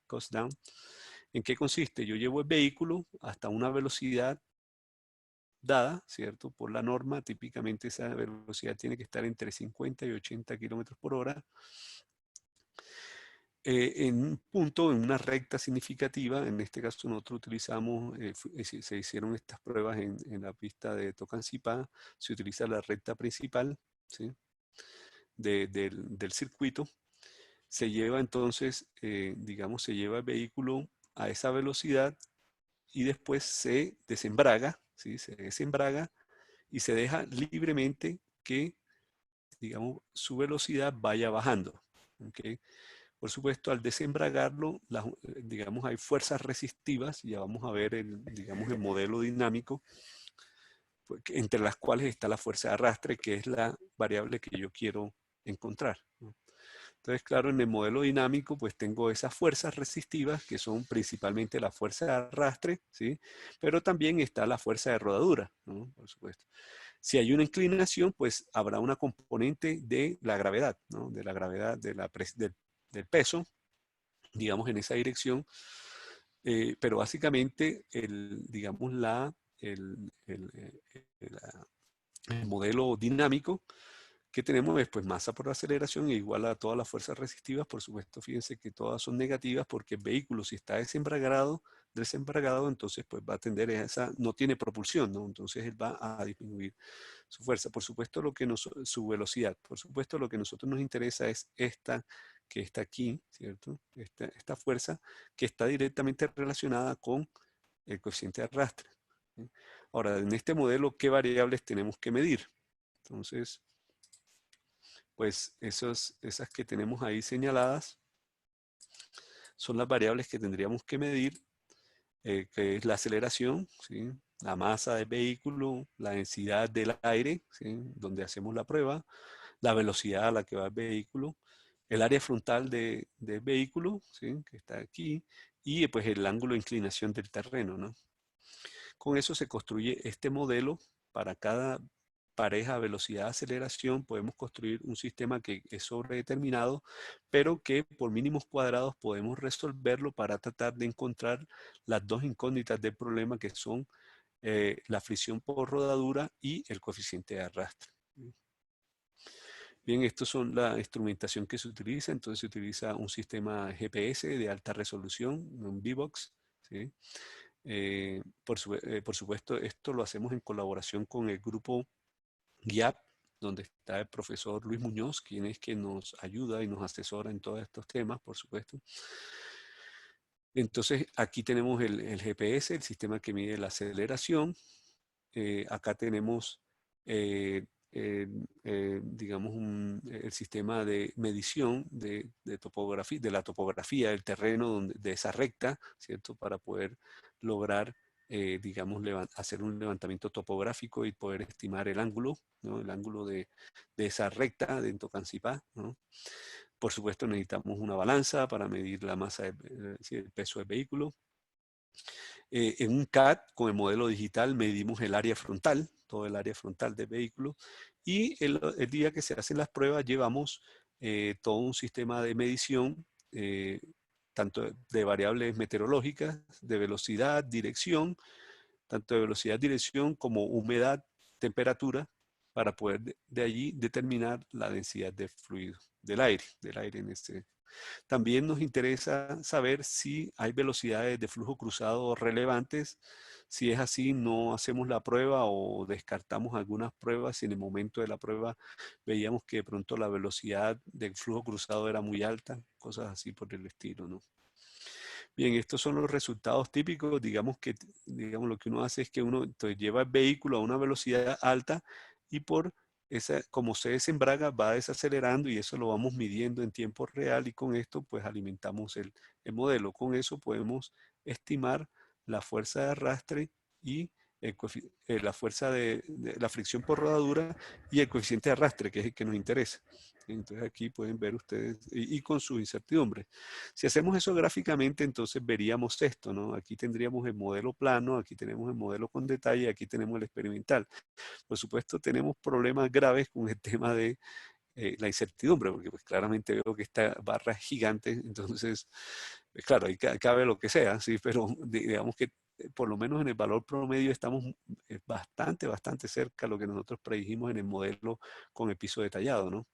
cost down. ¿En qué consiste? Yo llevo el vehículo hasta una velocidad dada, ¿cierto? Por la norma, típicamente esa velocidad tiene que estar entre 50 y 80 kilómetros por hora. En un punto, en una recta significativa. En este caso nosotros utilizamos, se hicieron estas pruebas en la pista de Tocancipá. Se utiliza la recta principal, ¿sí? Del circuito. Se lleva entonces, digamos, se lleva el vehículo a esa velocidad y después se desembraga, ¿sí? Se desembraga y se deja libremente que, digamos, su velocidad vaya bajando, ¿ok? Por supuesto, al desembragarlo, digamos, hay fuerzas resistivas. Ya vamos a ver digamos, el modelo dinámico, pues, entre las cuales está la fuerza de arrastre, que es la variable que yo quiero encontrar, ¿no? Entonces, claro, en el modelo dinámico, pues tengo esas fuerzas resistivas, que son principalmente la fuerza de arrastre, ¿sí? Pero también está la fuerza de rodadura, ¿no? Por supuesto. Si hay una inclinación, pues habrá una componente de la gravedad, ¿no? De la gravedad, del peso, digamos, en esa dirección. Pero básicamente, digamos, el modelo dinámico que tenemos es, pues, masa por aceleración e igual a todas las fuerzas resistivas. Por supuesto, fíjense que todas son negativas porque el vehículo, si está desembragado, entonces pues va a tender a no tiene propulsión, ¿no? Entonces él va a disminuir su fuerza. Por supuesto, su velocidad. Por supuesto, lo que a nosotros nos interesa es esta que está aquí, ¿cierto? Esta fuerza que está directamente relacionada con el coeficiente de arrastre, ¿sí? Ahora, en este modelo, ¿qué variables tenemos que medir? Entonces, pues esas que tenemos ahí señaladas son las variables que tendríamos que medir, que es la aceleración, ¿sí? La masa del vehículo, la densidad del aire, ¿sí? Donde hacemos la prueba, la velocidad a la que va el vehículo, el área frontal del vehículo, ¿sí? Que está aquí, y pues el ángulo de inclinación del terreno, ¿no? Con eso se construye este modelo. Para cada pareja velocidad-aceleración podemos construir un sistema que es sobredeterminado, pero que por mínimos cuadrados podemos resolverlo para tratar de encontrar las dos incógnitas del problema, que son la fricción por rodadura y el coeficiente de arrastre. Bien, estos son la instrumentación que se utiliza. Entonces se utiliza un sistema GPS de alta resolución, un V-Box, ¿sí? Por supuesto, esto lo hacemos en colaboración con el grupo GIAP, donde está el profesor Luis Muñoz, quien es quien nos ayuda y nos asesora en todos estos temas, por supuesto. Entonces, aquí tenemos el GPS, el sistema que mide la aceleración. Acá tenemos, digamos, el sistema de medición topografía, de la topografía del terreno, de esa recta, ¿cierto? Para poder lograr, digamos, hacer un levantamiento topográfico y poder estimar el ángulo, ¿no? El ángulo de esa recta de Tocancipá, ¿no? Por supuesto, necesitamos una balanza para medir la masa, el peso del vehículo. En un CAD, con el modelo digital, medimos el área frontal, todo el área frontal del vehículo, y el día que se hacen las pruebas llevamos todo un sistema de medición, tanto de variables meteorológicas, de velocidad, dirección, tanto de velocidad, dirección como humedad, temperatura, para poder de allí determinar la densidad de fluido, del aire en este. También nos interesa saber si hay velocidades de flujo cruzado relevantes. Si es así, no hacemos la prueba o descartamos algunas pruebas. Si en el momento de la prueba veíamos que de pronto la velocidad del flujo cruzado era muy alta, cosas así por el estilo, ¿no? Bien, estos son los resultados típicos. Digamos que lo que uno hace es que uno entonces, lleva el vehículo a una velocidad alta y por esa, como se desembraga, va desacelerando y eso lo vamos midiendo en tiempo real y con esto pues alimentamos el modelo. Con eso podemos estimar la fuerza de arrastre y la fuerza de la fricción por rodadura y el coeficiente de arrastre, que es el que nos interesa. Entonces aquí pueden ver ustedes, y con su incertidumbre. Si hacemos eso gráficamente, entonces veríamos esto, ¿no? Aquí tendríamos el modelo plano, aquí tenemos el modelo con detalle, aquí tenemos el experimental. Por supuesto, tenemos problemas graves con el tema de la incertidumbre, porque pues claramente veo que esta barra es gigante, entonces, pues, claro, ahí cabe lo que sea, sí, pero digamos que por lo menos en el valor promedio estamos bastante cerca a lo que nosotros predijimos en el modelo con el piso detallado, ¿no?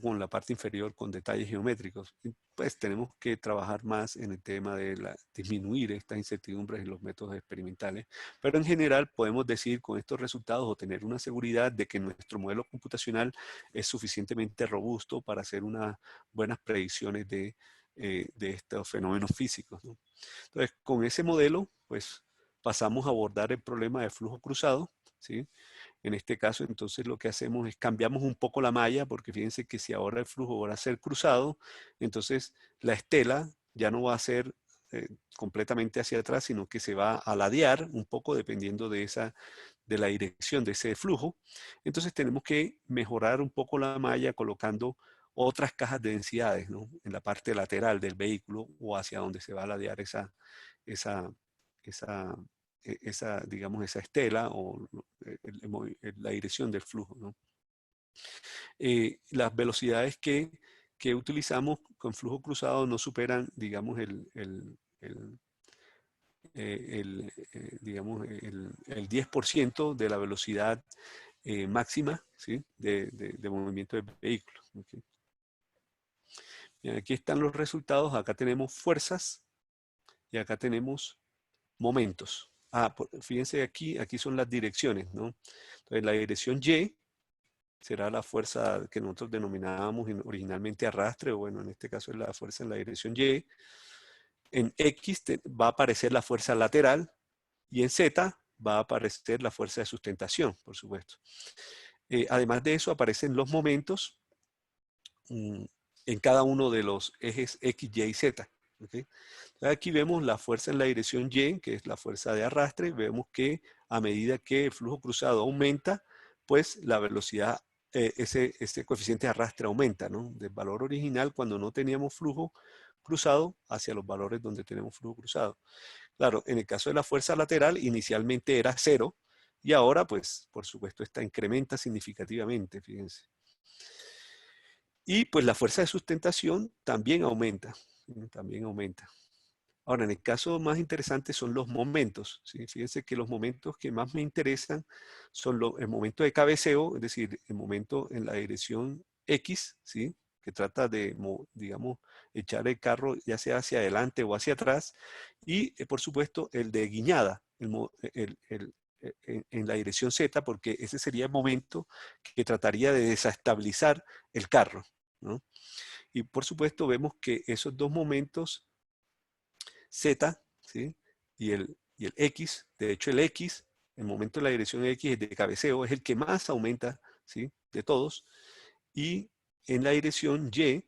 Con la parte inferior con detalles geométricos. Pues tenemos que trabajar más en el tema de disminuir estas incertidumbres en los métodos experimentales, pero en general podemos decir con estos resultados o tener una seguridad de que nuestro modelo computacional es suficientemente robusto para hacer unas buenas predicciones de estos fenómenos físicos, ¿no? Entonces, con ese modelo, pues pasamos a abordar el problema de flujo cruzado, ¿sí? En este caso, entonces lo que hacemos es cambiamos un poco la malla, porque fíjense que si ahora el flujo va a ser cruzado, entonces la estela ya no va a ser completamente hacia atrás, sino que se va a ladear un poco dependiendo de la dirección de ese flujo. Entonces tenemos que mejorar un poco la malla colocando otras cajas de densidades, ¿no? En la parte lateral del vehículo o hacia donde se va a ladear esa, esa digamos, esa estela o la dirección del flujo, ¿no? Las velocidades que utilizamos con flujo cruzado no superan, digamos, digamos, el 10% de la velocidad máxima, ¿sí? de movimiento del vehículo. ¿Okay? Bien, aquí están los resultados. Acá tenemos fuerzas y acá tenemos momentos. Fíjense aquí son las direcciones, ¿no? Entonces la dirección Y será la fuerza que nosotros denominábamos originalmente arrastre, o bueno, en este caso es la fuerza en la dirección Y. En X va a aparecer la fuerza lateral y en Z va a aparecer la fuerza de sustentación, por supuesto. Además de eso aparecen los momentos en cada uno de los ejes X, Y y Z. ¿Okay? Aquí vemos la fuerza en la dirección Y, que es la fuerza de arrastre. Vemos que a medida que el flujo cruzado aumenta, pues la velocidad, ese coeficiente de arrastre aumenta, ¿no? Del valor original cuando no teníamos flujo cruzado hacia los valores donde tenemos flujo cruzado. Claro, en el caso de la fuerza lateral, inicialmente era 0 y ahora, pues, por supuesto, esta incrementa significativamente, fíjense. Y pues la fuerza de sustentación también aumenta, también aumenta. Ahora, en el caso más interesante son los momentos, ¿sí? Fíjense que los momentos que más me interesan son el momento de cabeceo, es decir, el momento en la dirección X, ¿sí? Que trata de, digamos, echar el carro ya sea hacia adelante o hacia atrás, y por supuesto el de guiñada, en la dirección Z, porque ese sería el momento que trataría de desestabilizar el carro, ¿no? Y por supuesto vemos que esos dos momentos Z, ¿sí? Y el X, de hecho el X, el momento de la dirección X de cabeceo es el que más aumenta, ¿sí? De todos. Y en la dirección Y,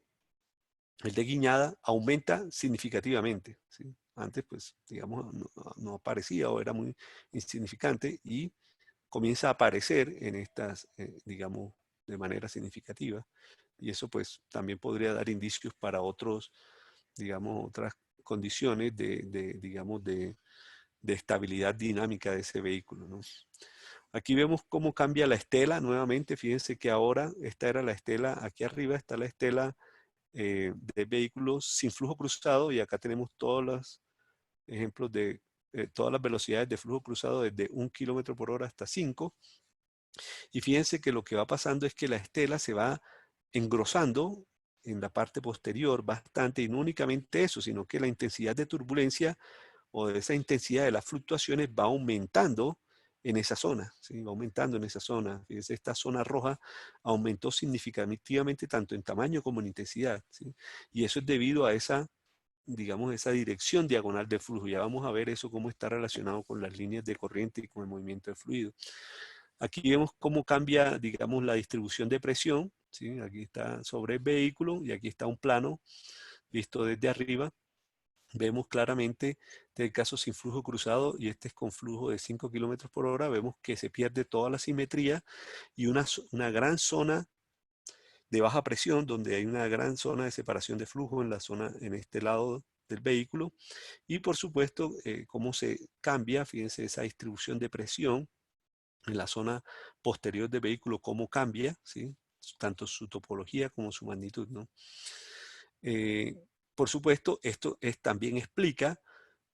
el de guiñada aumenta significativamente, ¿sí? Antes, pues, digamos, no aparecía o era muy insignificante y comienza a aparecer en estas, digamos, de manera significativa. Y eso, pues, también podría dar indicios para otros, digamos, otras condiciones digamos, de estabilidad dinámica de ese vehículo, ¿no? Aquí vemos cómo cambia la estela nuevamente. Fíjense que ahora esta era la estela, aquí arriba está la estela de vehículos sin flujo cruzado y acá tenemos todos los ejemplos de todas las velocidades de flujo cruzado desde 1 kilómetro por hora hasta 5. Y fíjense que lo que va pasando es que la estela se va engrosando en la parte posterior bastante, y no únicamente eso, sino que la intensidad de turbulencia o de esa intensidad de las fluctuaciones va aumentando en esa zona, ¿sí? Va aumentando en esa zona. Fíjense, esta zona roja aumentó significativamente tanto en tamaño como en intensidad, ¿sí? Y eso es debido a esa digamos, esa dirección diagonal del flujo. Ya vamos a ver eso, cómo está relacionado con las líneas de corriente y con el movimiento de fluido. Aquí vemos cómo cambia, digamos, la distribución de presión, ¿sí? Aquí está sobre el vehículo y aquí está un plano visto desde arriba. Vemos claramente, este caso sin flujo cruzado y este es con flujo de 5 kilómetros por hora, vemos que se pierde toda la simetría y una gran zona de baja presión, donde hay una gran zona de separación de flujo en la zona, en este lado del vehículo. Y por supuesto, cómo se cambia, fíjense, esa distribución de presión en la zona posterior del vehículo, cómo cambia, ¿sí? Tanto su topología como su magnitud, ¿no? Por supuesto, esto también explica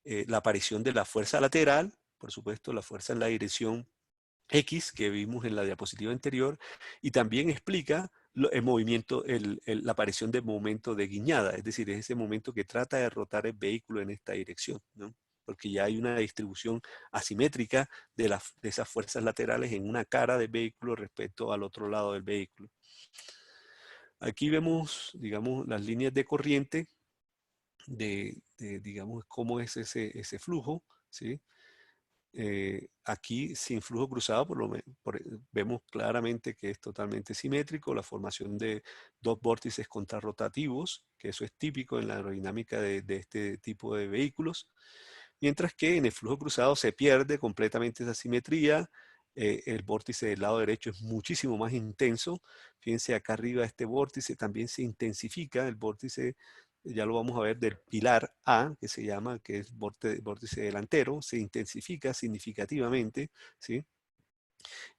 la aparición de la fuerza lateral, por supuesto, la fuerza en la dirección X que vimos en la diapositiva anterior, y también explica el movimiento, la aparición del momento de guiñada, es decir, es ese momento que trata de rotar el vehículo en esta dirección, ¿no? Porque ya hay una distribución asimétrica de esas fuerzas laterales en una cara del vehículo respecto al otro lado del vehículo. Aquí vemos, digamos, las líneas de corriente digamos, cómo es ese flujo, ¿sí? Aquí sin flujo cruzado vemos claramente que es totalmente simétrico, la formación de dos vórtices contrarrotativos, que eso es típico en la aerodinámica de este tipo de vehículos, mientras que en el flujo cruzado se pierde completamente esa simetría. El vórtice del lado derecho es muchísimo más intenso. Fíjense acá arriba este vórtice también se intensifica, el vórtice ya lo vamos a ver del pilar A, que se llama, que es vórtice delantero, se intensifica significativamente, ¿sí?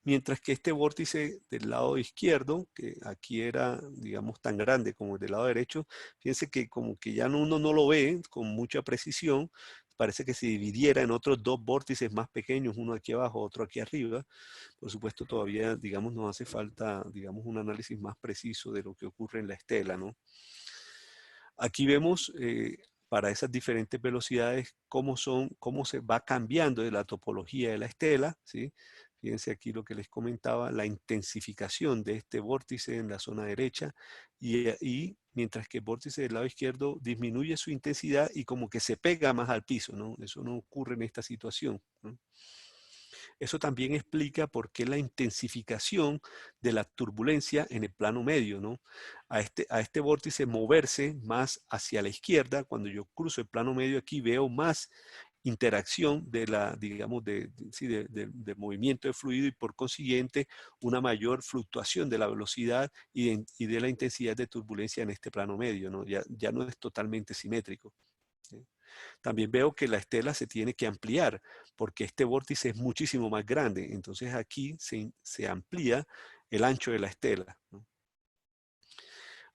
Mientras que este vórtice del lado izquierdo, que aquí era, digamos, tan grande como el del lado derecho, fíjense que como que ya uno no lo ve con mucha precisión, parece que se dividiera en otros dos vórtices más pequeños, uno aquí abajo, otro aquí arriba. Por supuesto, todavía, digamos, nos hace falta, digamos, un análisis más preciso de lo que ocurre en la estela, ¿no? Aquí vemos para esas diferentes velocidades cómo se va cambiando de la topología de la estela, ¿sí? Fíjense aquí lo que les comentaba, la intensificación de este vórtice en la zona derecha y mientras que el vórtice del lado izquierdo disminuye su intensidad y como que se pega más al piso, ¿no? Eso no ocurre en esta situación, ¿no? Eso también explica por qué la intensificación de la turbulencia en el plano medio, ¿no? A este vórtice moverse más hacia la izquierda, cuando yo cruzo el plano medio aquí veo más interacción de la, digamos, sí, de movimiento de fluido y por consiguiente una mayor fluctuación de la velocidad y de la intensidad de turbulencia en este plano medio, ¿no? Ya no es totalmente simétrico, ¿sí? También veo que la estela se tiene que ampliar porque este vórtice es muchísimo más grande. Entonces aquí se amplía el ancho de la estela, ¿no?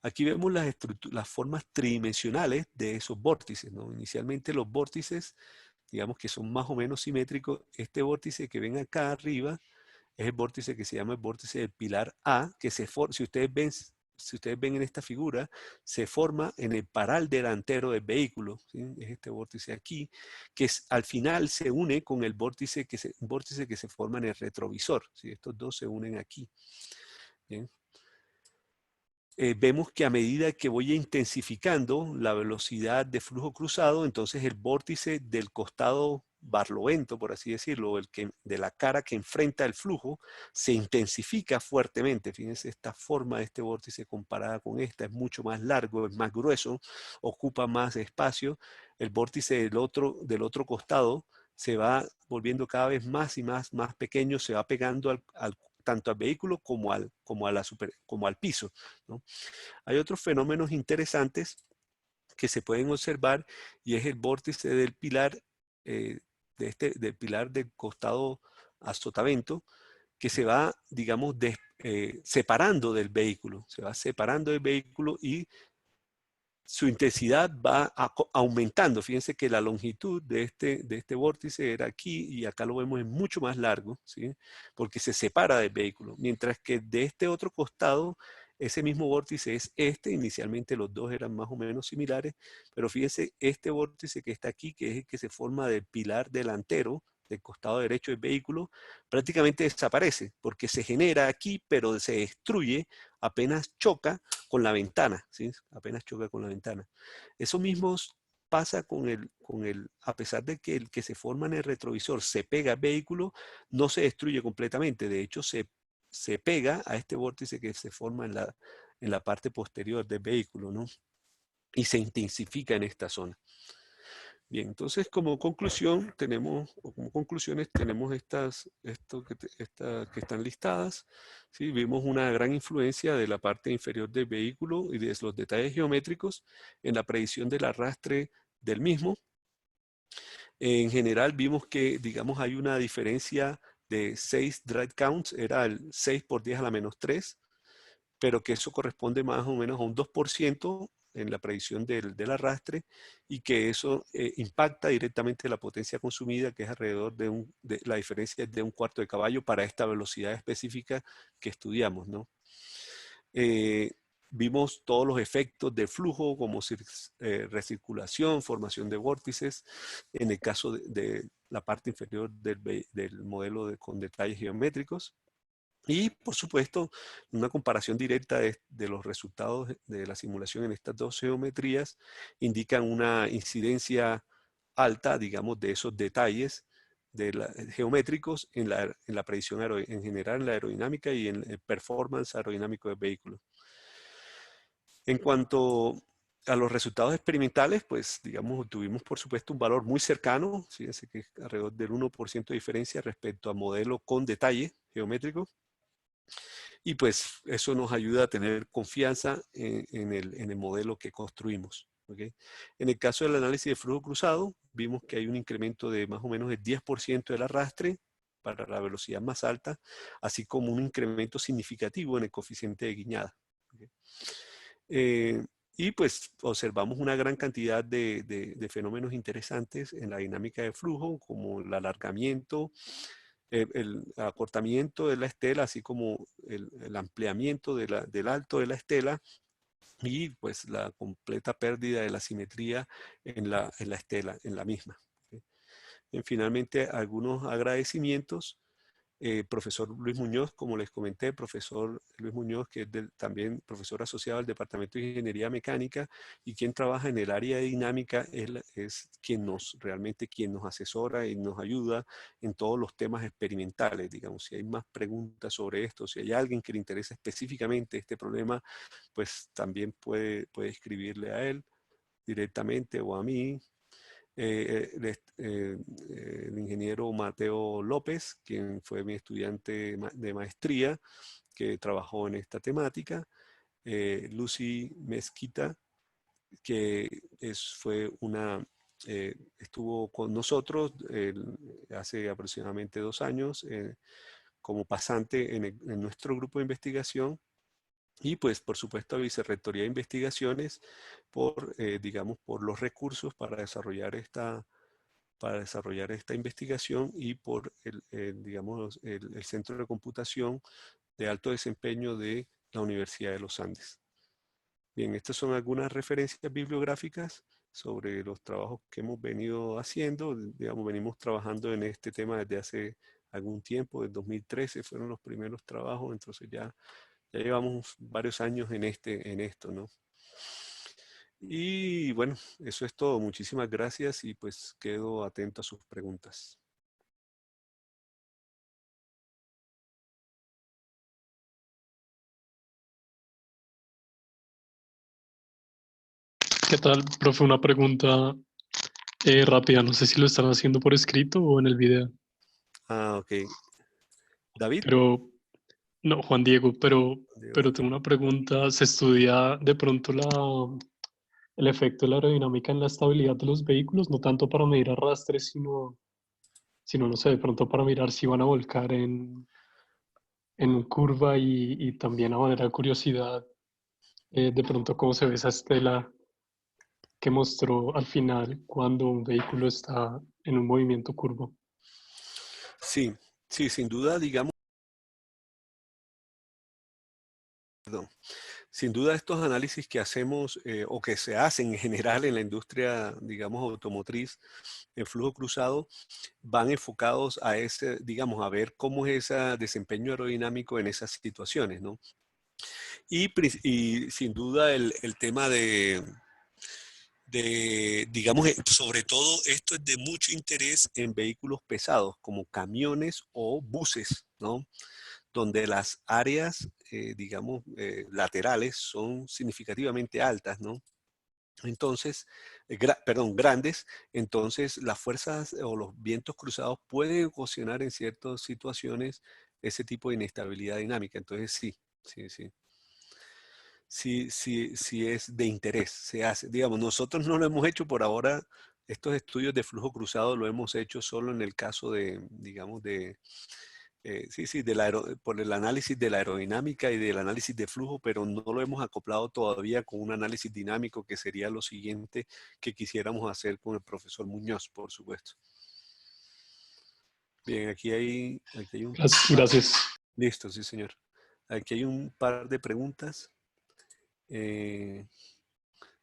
Aquí vemos las formas tridimensionales de esos vórtices, ¿no? Inicialmente los vórtices, digamos que son más o menos simétricos. Este vórtice que ven acá arriba es el vórtice que se llama el vórtice del pilar A, que si ustedes ven en esta figura, se forma en el paral delantero del vehículo, ¿sí? Es este vórtice aquí, que al final se une con el un vórtice que se forma en el retrovisor, ¿sí? Estos dos se unen aquí, ¿bien? Vemos que a medida que voy intensificando la velocidad de flujo cruzado, entonces el vórtice del costado barlovento, por así decirlo, de la cara que enfrenta el flujo, se intensifica fuertemente. Fíjense esta forma de este vórtice comparada con esta, es mucho más largo, es más grueso, ocupa más espacio. El vórtice del otro costado se va volviendo cada vez más y más pequeño, se va pegando tanto al vehículo como al piso, ¿no? Hay otros fenómenos interesantes que se pueden observar y es el vórtice del pilar, del pilar del costado a sotavento, que se va, digamos, separando del vehículo, se va separando del vehículo y su intensidad va aumentando. Fíjense que la longitud de este vórtice era aquí y acá lo vemos es mucho más largo, ¿sí? Porque se separa del vehículo. Mientras que de este otro costado, ese mismo vórtice es este. Inicialmente los dos eran más o menos similares, pero fíjense este vórtice que está aquí, que es el que se forma del pilar delantero, del costado derecho del vehículo, prácticamente desaparece porque se genera aquí, pero se destruye apenas choca con la ventana, ¿sí? Apenas choca con la ventana. Esos mismos pasa a pesar de que el que se forma en el retrovisor se pega al vehículo, no se destruye completamente. De hecho, se pega a este vórtice que se forma en la parte posterior del vehículo, ¿no? Y se intensifica en esta zona. Bien, entonces como conclusión tenemos, o como conclusiones tenemos estas que están listadas. ¿Sí? Vimos una gran influencia de la parte inferior del vehículo y de los detalles geométricos en la predicción del arrastre del mismo. En general vimos que, digamos, hay una diferencia de 6 drive counts, era el 6 por 10 a la menos 3, pero que eso corresponde más o menos a un 2% en la predicción del arrastre, y que eso impacta directamente la potencia consumida, que es alrededor de la diferencia es de un cuarto de caballo para esta velocidad específica que estudiamos, ¿no? Vimos todos los efectos de flujo, como recirculación, formación de vórtices, en el caso de la parte inferior del modelo con detalles geométricos. Y, por supuesto, una comparación directa de los resultados de la simulación en estas dos geometrías indican una incidencia alta, digamos, de esos detalles geométricos en la predicción en general, en la aerodinámica y en el performance aerodinámico del vehículo. En cuanto a los resultados experimentales, pues, digamos, tuvimos, por supuesto, un valor muy cercano, fíjense que alrededor del 1% de diferencia respecto al modelo con detalle geométrico. Y pues eso nos ayuda a tener confianza en el modelo que construimos. ¿Okay? En el caso del análisis de flujo cruzado, vimos que hay un incremento de más o menos el 10% del arrastre para la velocidad más alta, así como un incremento significativo en el coeficiente de guiñada. ¿Okay? Y pues observamos una gran cantidad de fenómenos interesantes en la dinámica de flujo, como el alargamiento, el acortamiento de la estela, así como el ampliamiento del alto de la estela, y pues la completa pérdida de la simetría en la estela, en la misma. ¿Okay? Y finalmente, algunos agradecimientos. Profesor Luis Muñoz, como les comenté, profesor Luis Muñoz, que es también profesor asociado al Departamento de Ingeniería Mecánica y quien trabaja en el área de dinámica, él es realmente quien nos asesora y nos ayuda en todos los temas experimentales. Digamos, si hay más preguntas sobre esto, si hay alguien que le interesa específicamente este problema, pues también puede escribirle a él directamente o a mí. El ingeniero Mateo López, quien fue mi estudiante de maestría, que trabajó en esta temática. Lucy Mezquita, que estuvo con nosotros hace aproximadamente 2 años como pasante en nuestro grupo de investigación. Y pues, por supuesto, a Vicerrectoría de Investigaciones digamos, por los recursos para desarrollar esta investigación, y por digamos, el Centro de Computación de Alto Desempeño de la Universidad de los Andes. Bien, estas son algunas referencias bibliográficas sobre los trabajos que hemos venido haciendo. Digamos, venimos trabajando en este tema desde hace algún tiempo, desde 2013 fueron los primeros trabajos, entonces ya llevamos varios años en esto, ¿no? Y bueno, eso es todo. Muchísimas gracias y pues quedo atento a sus preguntas. ¿Qué tal, profe? Una pregunta rápida. No sé si lo están haciendo por escrito o en el video. Ah, ok. David. Pero, no, Juan Diego, pero Ok. tengo una pregunta. ¿Se estudia de pronto el efecto de la aerodinámica en la estabilidad de los vehículos? No tanto para medir arrastres, sino, no sé, de pronto para mirar si van a volcar en curva y también a manera de curiosidad, de pronto cómo se ve esa estela que mostró al final cuando un vehículo está en un movimiento curvo. Sí, sí, sin duda, digamos, perdón, sin duda estos análisis que hacemos o que se hacen en general en la industria, digamos, automotriz, en flujo cruzado, van enfocados a digamos, a ver cómo es ese desempeño aerodinámico en esas situaciones, ¿no? Y sin duda el tema de digamos, sobre todo esto es de mucho interés en vehículos pesados como camiones o buses, ¿no? Donde las áreas, digamos, laterales son significativamente altas, ¿no? Entonces, perdón, grandes, entonces las fuerzas o los vientos cruzados pueden ocasionar en ciertas situaciones ese tipo de inestabilidad dinámica. Entonces, sí, sí, sí. Sí, sí, sí es de interés, se hace. Digamos, nosotros no lo hemos hecho por ahora, estos estudios de flujo cruzado lo hemos hecho solo en el caso de, digamos, sí, sí, por el análisis de la aerodinámica y del análisis de flujo, pero no lo hemos acoplado todavía con un análisis dinámico que sería lo siguiente que quisiéramos hacer con el profesor Muñoz, por supuesto. Bien, aquí hay un par. Gracias. Listo, sí, señor. Aquí hay un par de preguntas. Eh,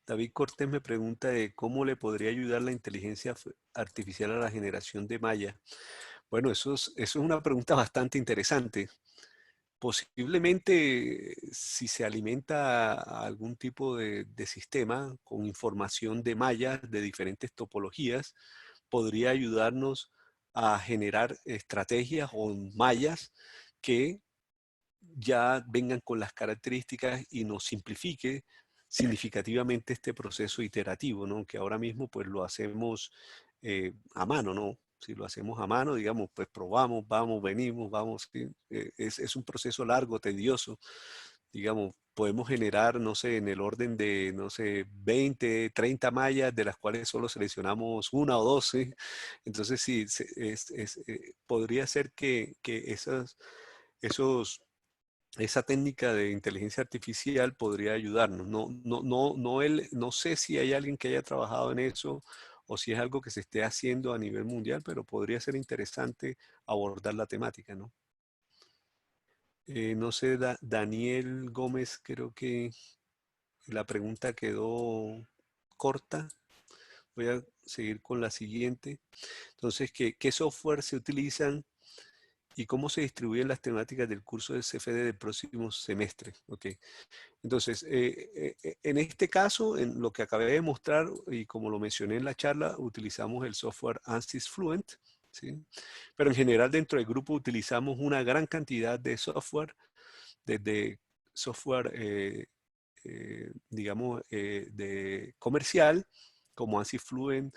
David Cortés me pregunta de cómo le podría ayudar la inteligencia artificial a la generación de malla. Bueno, eso es una pregunta bastante interesante. Posiblemente, si se alimenta a algún tipo de sistema con información de mallas de diferentes topologías, podría ayudarnos a generar estrategias o mallas que ya vengan con las características y nos simplifique significativamente este proceso iterativo, ¿no? Que ahora mismo pues lo hacemos a mano, ¿no? Si lo hacemos a mano, digamos, pues probamos, vamos, venimos, vamos. ¿Sí? Es un proceso largo, tedioso. Digamos, podemos generar, no sé, en el orden de, no sé, 20, 30 mallas, de las cuales solo seleccionamos una o dos, ¿sí? Entonces, sí, podría ser que esa técnica de inteligencia artificial podría ayudarnos. No sé si hay alguien que haya trabajado en eso o si es algo que se esté haciendo a nivel mundial, pero podría ser interesante abordar la temática, ¿no? No sé, Daniel Gómez, creo que la pregunta quedó corta. Voy a seguir con la siguiente. Entonces, ¿qué software se utilizan y cómo se distribuyen las temáticas del curso de CFD del próximo semestre? Ok. Entonces, en este caso, en lo que acabé de mostrar y como lo mencioné en la charla, utilizamos el software ANSYS Fluent, ¿sí? Pero en general dentro del grupo utilizamos una gran cantidad de software, desde software, digamos, de comercial, como ANSYS Fluent,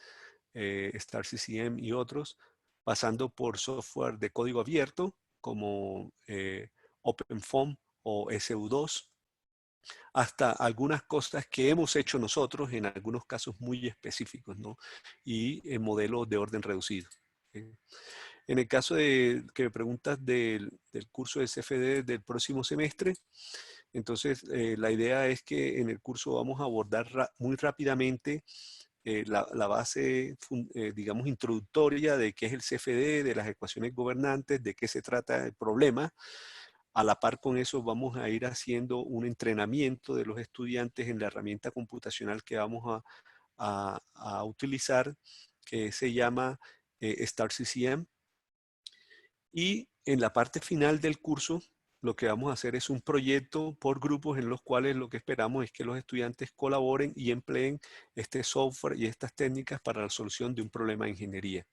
Star CCM y otros, pasando por software de código abierto, como OpenFOAM o SU2, hasta algunas cosas que hemos hecho nosotros, en algunos casos muy específicos, ¿no? Y en modelos de orden reducido. En el caso de que me preguntas del curso de CFD del próximo semestre, entonces la idea es que en el curso vamos a abordar muy rápidamente la base, digamos, introductoria de qué es el CFD, de las ecuaciones gobernantes, de qué se trata el problema. A la par con eso vamos a ir haciendo un entrenamiento de los estudiantes en la herramienta computacional que vamos a utilizar, que se llama StarCCM. Y en la parte final del curso, lo que vamos a hacer es un proyecto por grupos en los cuales lo que esperamos es que los estudiantes colaboren y empleen este software y estas técnicas para la solución de un problema de ingeniería.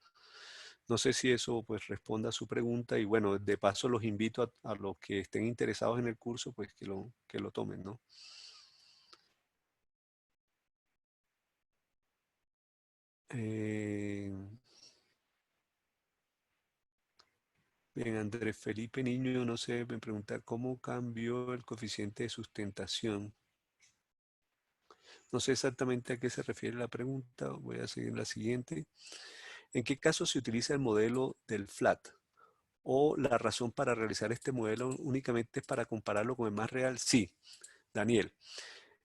No sé si eso pues responda a su pregunta y bueno, de paso los invito a los que estén interesados en el curso pues que lo tomen, ¿no? Bien, Andrés Felipe Niño, no sé, me pregunta cómo cambió el coeficiente de sustentación. No sé exactamente a qué se refiere la pregunta, voy a seguir la siguiente. ¿En qué caso se utiliza el modelo del FLAT? ¿O la razón para realizar este modelo únicamente es para compararlo con el más real? Sí, Daniel.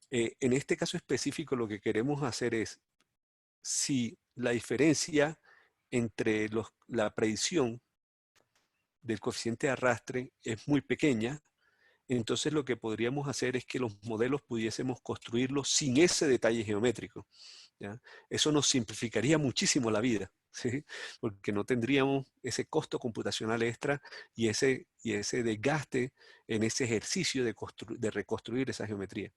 En este caso específico lo que queremos hacer es, si la diferencia entre la predicción del coeficiente de arrastre es muy pequeña, entonces lo que podríamos hacer es que los modelos pudiésemos construirlos sin ese detalle geométrico. ¿Ya? Eso nos simplificaría muchísimo la vida, ¿sí? Porque no tendríamos ese costo computacional extra y ese desgaste en ese ejercicio de reconstruir esa geometría.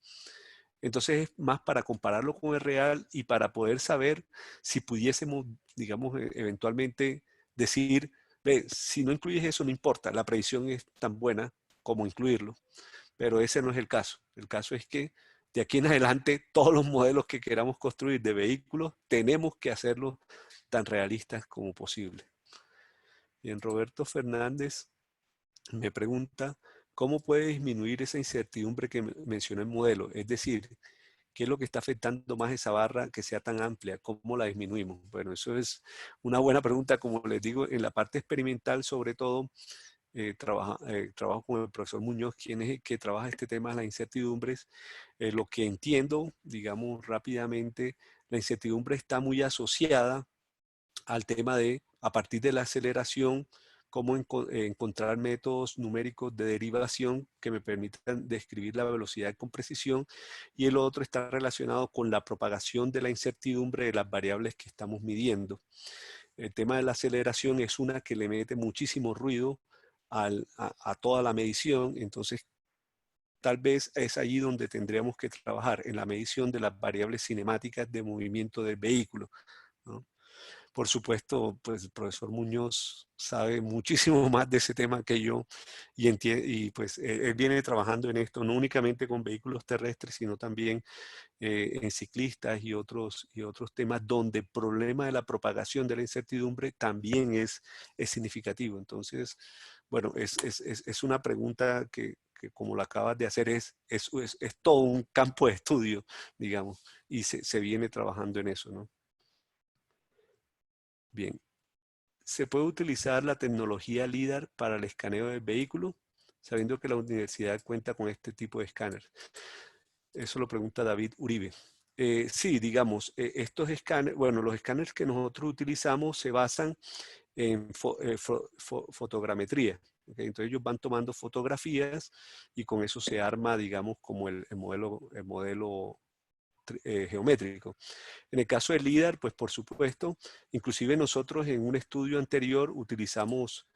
Entonces es más para compararlo con el real y para poder saber si pudiésemos, digamos, eventualmente decir, ve, si no incluyes eso no importa, la predicción es tan buena como incluirlo, pero ese no es el caso. El caso es que de aquí en adelante todos los modelos que queramos construir de vehículos tenemos que hacerlos tan realistas como posible. Bien, Roberto Fernández me pregunta, ¿cómo puede disminuir esa incertidumbre que mencionó el modelo? Es decir, ¿qué es lo que está afectando más esa barra que sea tan amplia? ¿Cómo la disminuimos? Bueno, eso es una buena pregunta, como les digo, en la parte experimental sobre todo, trabajo con el profesor Muñoz, quien es el que trabaja este tema de las incertidumbres. Lo que entiendo, digamos rápidamente, la incertidumbre está muy asociada al tema de, a partir de la aceleración, cómo encontrar métodos numéricos de derivación que me permitan describir la velocidad con precisión, y el otro está relacionado con la propagación de la incertidumbre de las variables que estamos midiendo. El tema de la aceleración es una que le mete muchísimo ruido a toda la medición, entonces tal vez es allí donde tendríamos que trabajar, en la medición de las variables cinemáticas de movimiento del vehículo, ¿no? Por supuesto, pues el profesor Muñoz sabe muchísimo más de ese tema que yo y pues él viene trabajando en esto, no únicamente con vehículos terrestres, sino también en ciclistas y otros temas donde el problema de la propagación de la incertidumbre también es significativo. Entonces, bueno, es una pregunta que como la acabas de hacer es todo un campo de estudio, digamos, y se viene trabajando en eso, ¿no? Bien. ¿Se puede utilizar la tecnología LIDAR para el escaneo del vehículo, sabiendo que la universidad cuenta con este tipo de escáner? Eso lo pregunta David Uribe. Sí, digamos, estos escáneres, bueno, los escáneres que nosotros utilizamos se basan en fotogrametría. ¿Okay? Entonces ellos van tomando fotografías y con eso se arma, digamos, como el modelo geométrico. En el caso del LIDAR, pues por supuesto, inclusive nosotros en un estudio anterior utilizamos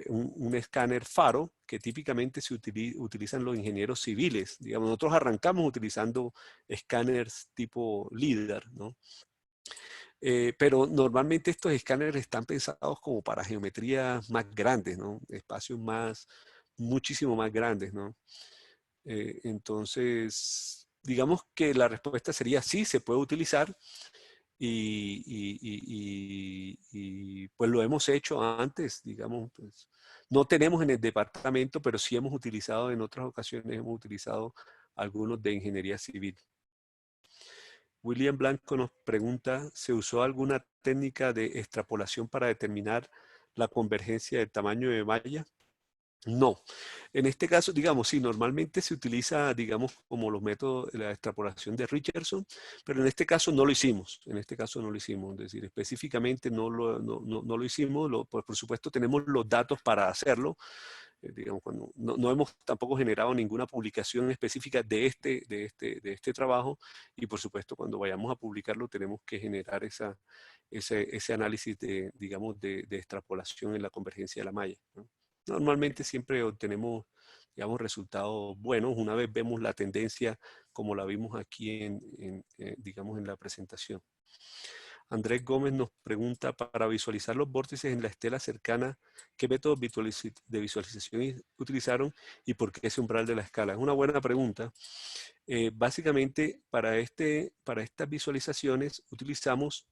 un escáner faro que típicamente se utilizan los ingenieros civiles. Digamos, nosotros arrancamos utilizando escáneres tipo LIDAR, ¿no? Pero normalmente estos escáneres están pensados como para geometrías más grandes, ¿no? Espacios muchísimo más grandes, ¿no? Entonces, digamos que la respuesta sería sí, se puede utilizar y pues lo hemos hecho antes, digamos, pues, no tenemos en el departamento, pero sí hemos utilizado en otras ocasiones, hemos utilizado algunos de ingeniería civil. William Blanco nos pregunta, ¿se usó alguna técnica de extrapolación para determinar la convergencia del tamaño de malla? No. En este caso, digamos, sí, normalmente se utiliza, digamos, como los métodos de la extrapolación de Richardson, pero en este caso no lo hicimos. En este caso no lo hicimos. Es decir, específicamente no lo hicimos. Pues, por supuesto, tenemos los datos para hacerlo. Digamos, no hemos tampoco generado ninguna publicación específica de este trabajo y, por supuesto, cuando vayamos a publicarlo tenemos que generar ese análisis digamos, de extrapolación en la convergencia de la malla, ¿no? Normalmente siempre obtenemos, digamos, resultados buenos una vez vemos la tendencia como la vimos aquí digamos, en la presentación. Andrés Gómez nos pregunta, para visualizar los vórtices en la estela cercana, ¿qué métodos de visualización utilizaron y por qué ese umbral de la escala? Es una buena pregunta. Básicamente, para estas visualizaciones utilizamos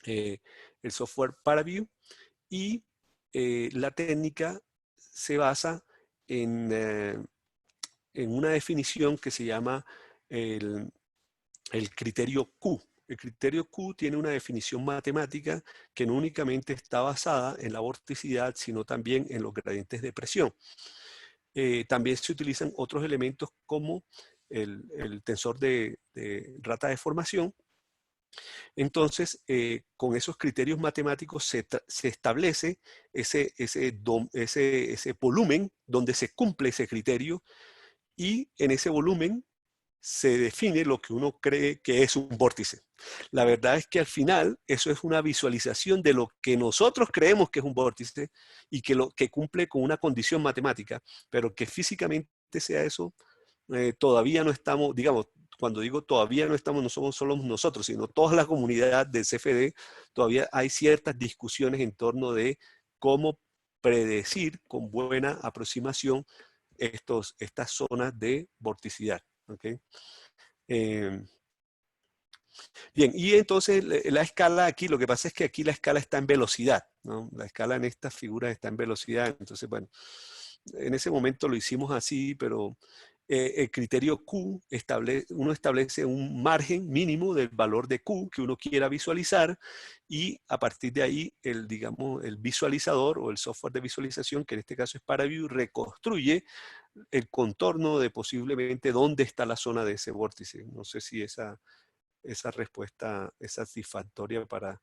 el software ParaView y la técnica se basa en una definición que se llama el criterio Q. El criterio Q tiene una definición matemática que no únicamente está basada en la vorticidad, sino también en los gradientes de presión. También se utilizan otros elementos como el tensor de rata de formación. Entonces, con esos criterios matemáticos se establece ese volumen donde se cumple ese criterio y en ese volumen se define lo que uno cree que es un vórtice. La verdad es que al final eso es una visualización de lo que nosotros creemos que es un vórtice y que cumple con una condición matemática, pero que físicamente sea eso, todavía no estamos, digamos, cuando digo todavía no estamos, no somos solo nosotros, sino toda la comunidad del CFD, todavía hay ciertas discusiones en torno de cómo predecir con buena aproximación estas zonas de vorticidad. ¿Okay? Eh, Bien, y entonces la escala aquí, lo que pasa es que aquí la escala está en velocidad, ¿no? La escala en estas figuras está en velocidad, entonces, bueno, en ese momento lo hicimos así, pero el criterio Q, uno establece un margen mínimo del valor de Q que uno quiera visualizar y a partir de ahí, digamos, el visualizador o el software de visualización, que en este caso es ParaView, reconstruye el contorno de posiblemente dónde está la zona de ese vórtice. No sé si esa respuesta es satisfactoria para,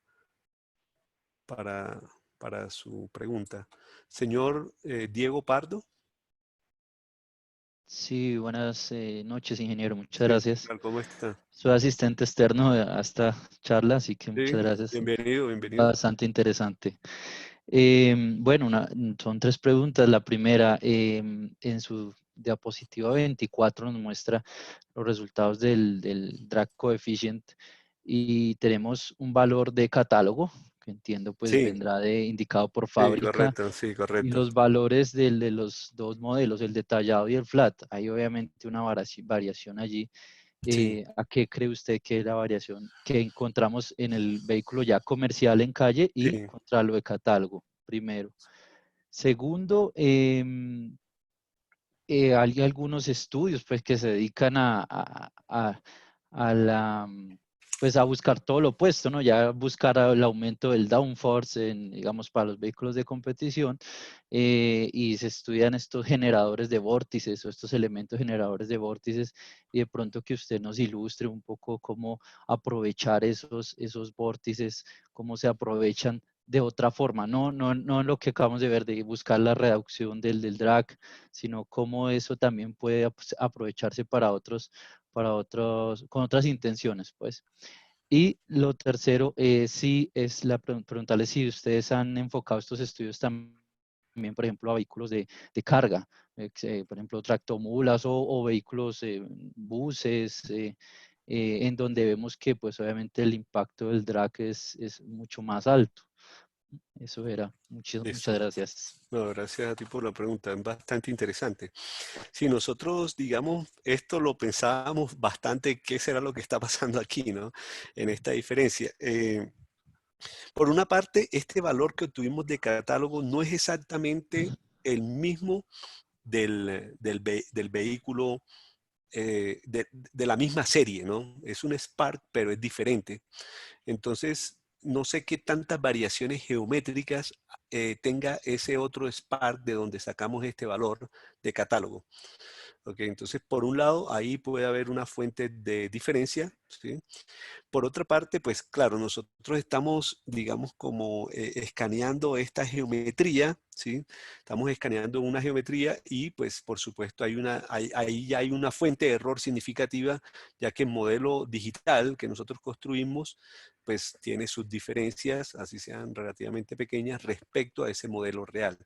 para su pregunta. Señor Diego Pardo. Sí, buenas noches, ingeniero. Muchas Sí, ¿qué gracias. tal? ¿Cómo está? Soy asistente externo a esta charla, así que Sí, muchas gracias. bienvenido, bienvenido. Bastante interesante. Bueno, son tres preguntas. La primera, en su diapositiva 24 nos muestra los resultados del drag coefficient y tenemos un valor de catálogo, que entiendo pues Sí, vendrá indicado por sí, fábrica. correcto, sí, Y correcto. los valores de los dos modelos, el detallado y el flat, hay obviamente una variación allí. Sí, ¿A qué cree usted que es la variación que encontramos en el vehículo ya comercial en calle y sí, contra lo de catálogo? Primero. Segundo, hay algunos estudios pues, que se dedican a la, pues, a buscar todo lo opuesto, ¿no? Ya buscar el aumento del downforce, digamos, para los vehículos de competición, y se estudian estos generadores de vórtices o estos elementos generadores de vórtices, y de pronto que usted nos ilustre un poco cómo aprovechar esos vórtices, cómo se aprovechan de otra forma, no lo que acabamos de ver, de buscar la reducción del drag, sino cómo eso también puede aprovecharse con otras intenciones, pues. Y lo tercero, sí es preguntarle si ustedes han enfocado estos estudios también, por ejemplo, a vehículos de carga, por ejemplo, tractomulas o vehículos, buses, en donde vemos que, pues, obviamente el impacto del drag es mucho más alto. Eso era. Muchas listo. gracias. No, gracias a ti por la pregunta, es bastante interesante. Si nosotros, digamos, esto lo pensábamos bastante, ¿qué será lo que está pasando aquí, ¿no? En esta diferencia. Por una parte, este valor que obtuvimos de catálogo no es exactamente el mismo del vehículo de la misma serie, ¿no? Es un Spark, pero es diferente. Entonces, no sé qué tantas variaciones geométricas tenga ese otro Spark de donde sacamos este valor de catálogo. Ok, entonces, por un lado, ahí puede haber una fuente de diferencia, ¿sí? Por otra parte, pues claro, nosotros estamos, digamos, como escaneando esta geometría, ¿sí? Estamos escaneando una geometría y pues por supuesto ahí ya hay una fuente de error significativa, ya que el modelo digital que nosotros construimos, pues tiene sus diferencias, así sean relativamente pequeñas, respecto a ese modelo real.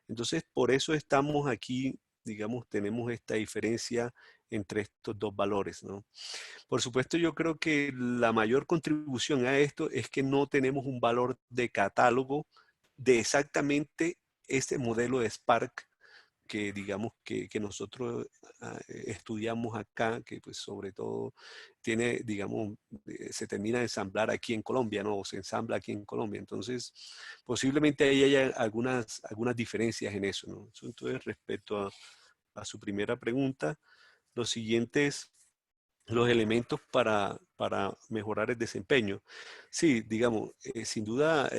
Entonces, por eso estamos aquí, digamos, tenemos esta diferencia entre estos dos valores, ¿no? Por supuesto, yo creo que la mayor contribución a esto es que no tenemos un valor de catálogo de exactamente este modelo de Spark que digamos que nosotros estudiamos acá, que pues sobre todo tiene, digamos, se termina de ensamblar aquí en Colombia, ¿no? O se ensambla aquí en Colombia. Entonces, posiblemente ahí haya algunas diferencias en eso, ¿no? Entonces, respecto a su primera pregunta, los siguientes los elementos para mejorar el desempeño. Sí, digamos, sin duda,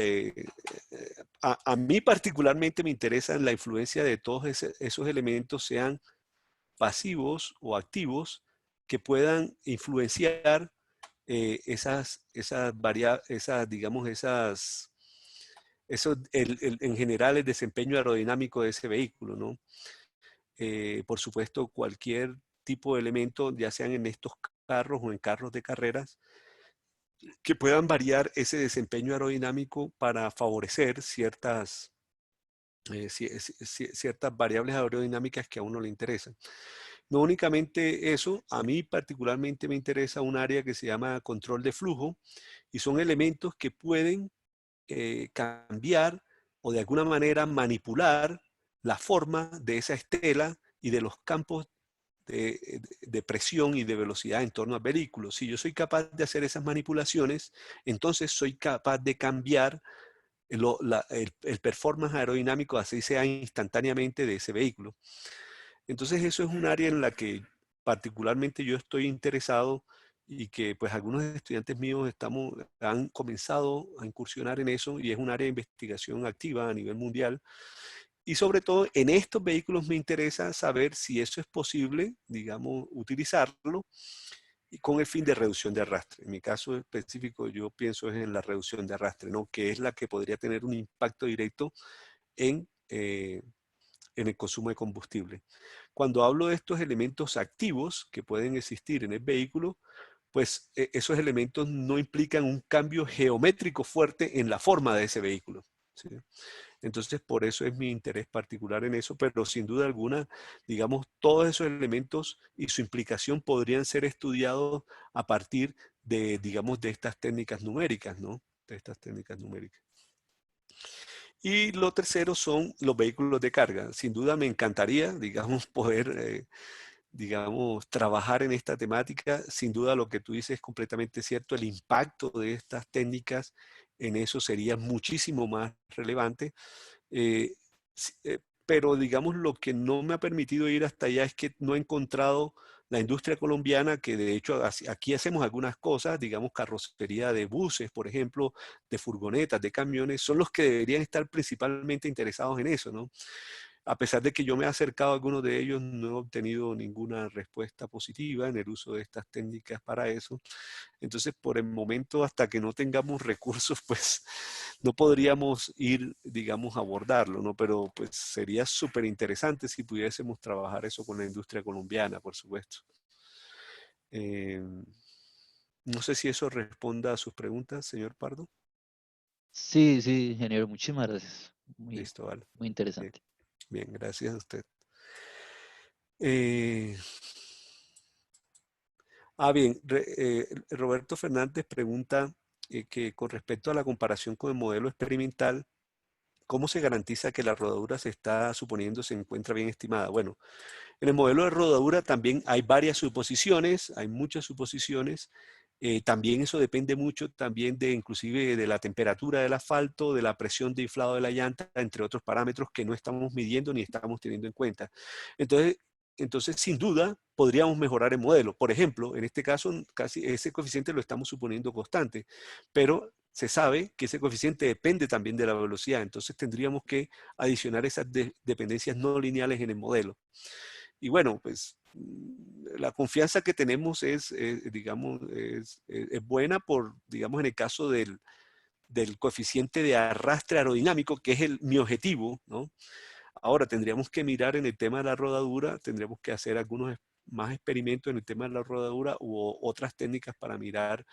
a mí particularmente me interesa la influencia de todos esos elementos, sean pasivos o activos, que puedan influenciar digamos, en general el desempeño aerodinámico de ese vehículo, ¿no? Por supuesto, cualquier tipo de elemento, ya sean en estos carros o en carros de carreras, que puedan variar ese desempeño aerodinámico para favorecer ciertas variables aerodinámicas que a uno le interesan. No únicamente eso, a mí particularmente me interesa un área que se llama control de flujo, y son elementos que pueden cambiar o de alguna manera manipular la forma de esa estela y de los campos de presión y de velocidad en torno al vehículo. Si yo soy capaz de hacer esas manipulaciones, entonces soy capaz de cambiar el performance aerodinámico, así sea instantáneamente, de ese vehículo. Entonces eso es un área en la que particularmente yo estoy interesado, y que pues algunos estudiantes míos han comenzado a incursionar en eso, y es un área de investigación activa a nivel mundial. Y sobre todo en estos vehículos me interesa saber si eso es posible, digamos, utilizarlo y con el fin de reducción de arrastre. En mi caso específico yo pienso es en la reducción de arrastre, ¿no? Que es la que podría tener un impacto directo en el consumo de combustible. Cuando hablo de estos elementos activos que pueden existir en el vehículo, pues esos elementos no implican un cambio geométrico fuerte en la forma de ese vehículo, ¿sí? Entonces, por eso es mi interés particular en eso, pero sin duda alguna, digamos, todos esos elementos y su implicación podrían ser estudiados a partir de, digamos, de estas técnicas numéricas, ¿no? De estas técnicas numéricas. Y lo tercero son los vehículos de carga. Sin duda me encantaría, digamos, poder, digamos, trabajar en esta temática. Sin duda lo que tú dices es completamente cierto. El impacto de estas técnicas en eso sería muchísimo más relevante. Pero digamos, lo que no me ha permitido ir hasta allá es que no he encontrado la industria colombiana, que de hecho aquí hacemos algunas cosas, digamos, carrocería de buses, por ejemplo, de furgonetas, de camiones, son los que deberían estar principalmente interesados en eso, ¿no? A pesar de que yo me he acercado a algunos de ellos, no he obtenido ninguna respuesta positiva en el uso de estas técnicas para eso. Entonces, por el momento, hasta que no tengamos recursos, pues no podríamos ir, digamos, a abordarlo, ¿no? Pero pues sería súper interesante si pudiésemos trabajar eso con la industria colombiana, por supuesto. No sé si eso responda a sus preguntas, señor Pardo. Sí, sí, ingeniero, muchísimas gracias. Muy, Listo, vale. muy interesante. Bien, gracias a usted. Bien, Roberto Fernández pregunta que con respecto a la comparación con el modelo experimental, ¿cómo se garantiza que la rodadura se está suponiendo se encuentra bien estimada? Bueno, en el modelo de rodadura también hay varias suposiciones, hay muchas suposiciones. También eso depende mucho también de inclusive de la temperatura del asfalto, de la presión de inflado de la llanta, entre otros parámetros que no estamos midiendo ni estamos teniendo en cuenta. Entonces, sin duda, podríamos mejorar el modelo. Por ejemplo, en este caso, casi ese coeficiente lo estamos suponiendo constante, pero se sabe que ese coeficiente depende también de la velocidad. Entonces, tendríamos que adicionar esas dependencias no lineales en el modelo. Y bueno, pues la confianza que tenemos digamos, es buena por, digamos, en el caso del coeficiente de arrastre aerodinámico, que es mi objetivo, ¿no? Ahora tendríamos que mirar en el tema de la rodadura, tendríamos que hacer algunos más experimentos en el tema de la rodadura u otras técnicas para mirar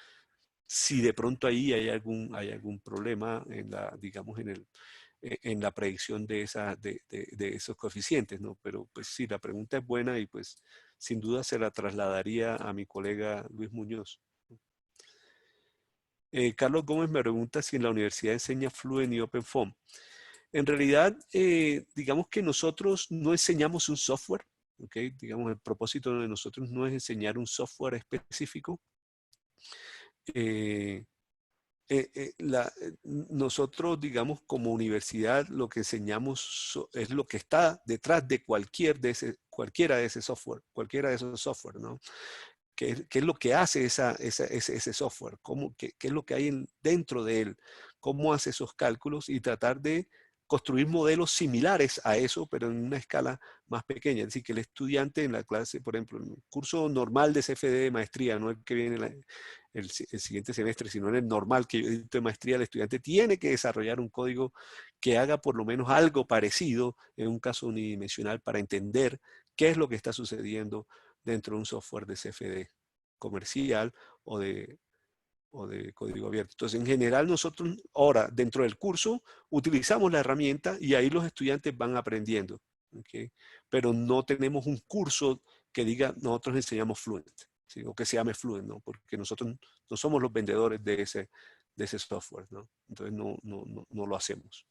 si de pronto ahí hay algún problema en la, digamos, en la predicción de esos coeficientes, ¿no? Pero pues sí, la pregunta es buena y pues sin duda se la trasladaría a mi colega Luis Muñoz. Carlos Gómez me pregunta si en la universidad enseña Fluent y OpenFOAM. En realidad, digamos que nosotros no enseñamos un software, ¿ok? Digamos, el propósito de nosotros no es enseñar un software específico. Nosotros, digamos, como universidad, lo que enseñamos es lo que está detrás de cualquiera de ese software, cualquiera de esos software, ¿no? ¿Qué es lo que hace ese software? ¿Qué es lo que hay dentro de él? ¿Cómo hace esos cálculos? Y tratar de construir modelos similares a eso, pero en una escala más pequeña. Es decir, que el estudiante en la clase, por ejemplo, en el curso normal de CFD de maestría, no el que viene el siguiente semestre, sino en el normal que yo dicto de maestría, el estudiante tiene que desarrollar un código que haga por lo menos algo parecido en un caso unidimensional para entender qué es lo que está sucediendo dentro de un software de CFD comercial o de código abierto. Entonces, en general, nosotros ahora, dentro del curso, utilizamos la herramienta y ahí los estudiantes van aprendiendo, ¿okay? Pero no tenemos un curso que diga nosotros enseñamos Fluent, ¿sí? O que se llame Fluent, ¿no? Porque nosotros no somos los vendedores de ese software, ¿no? Entonces no lo hacemos.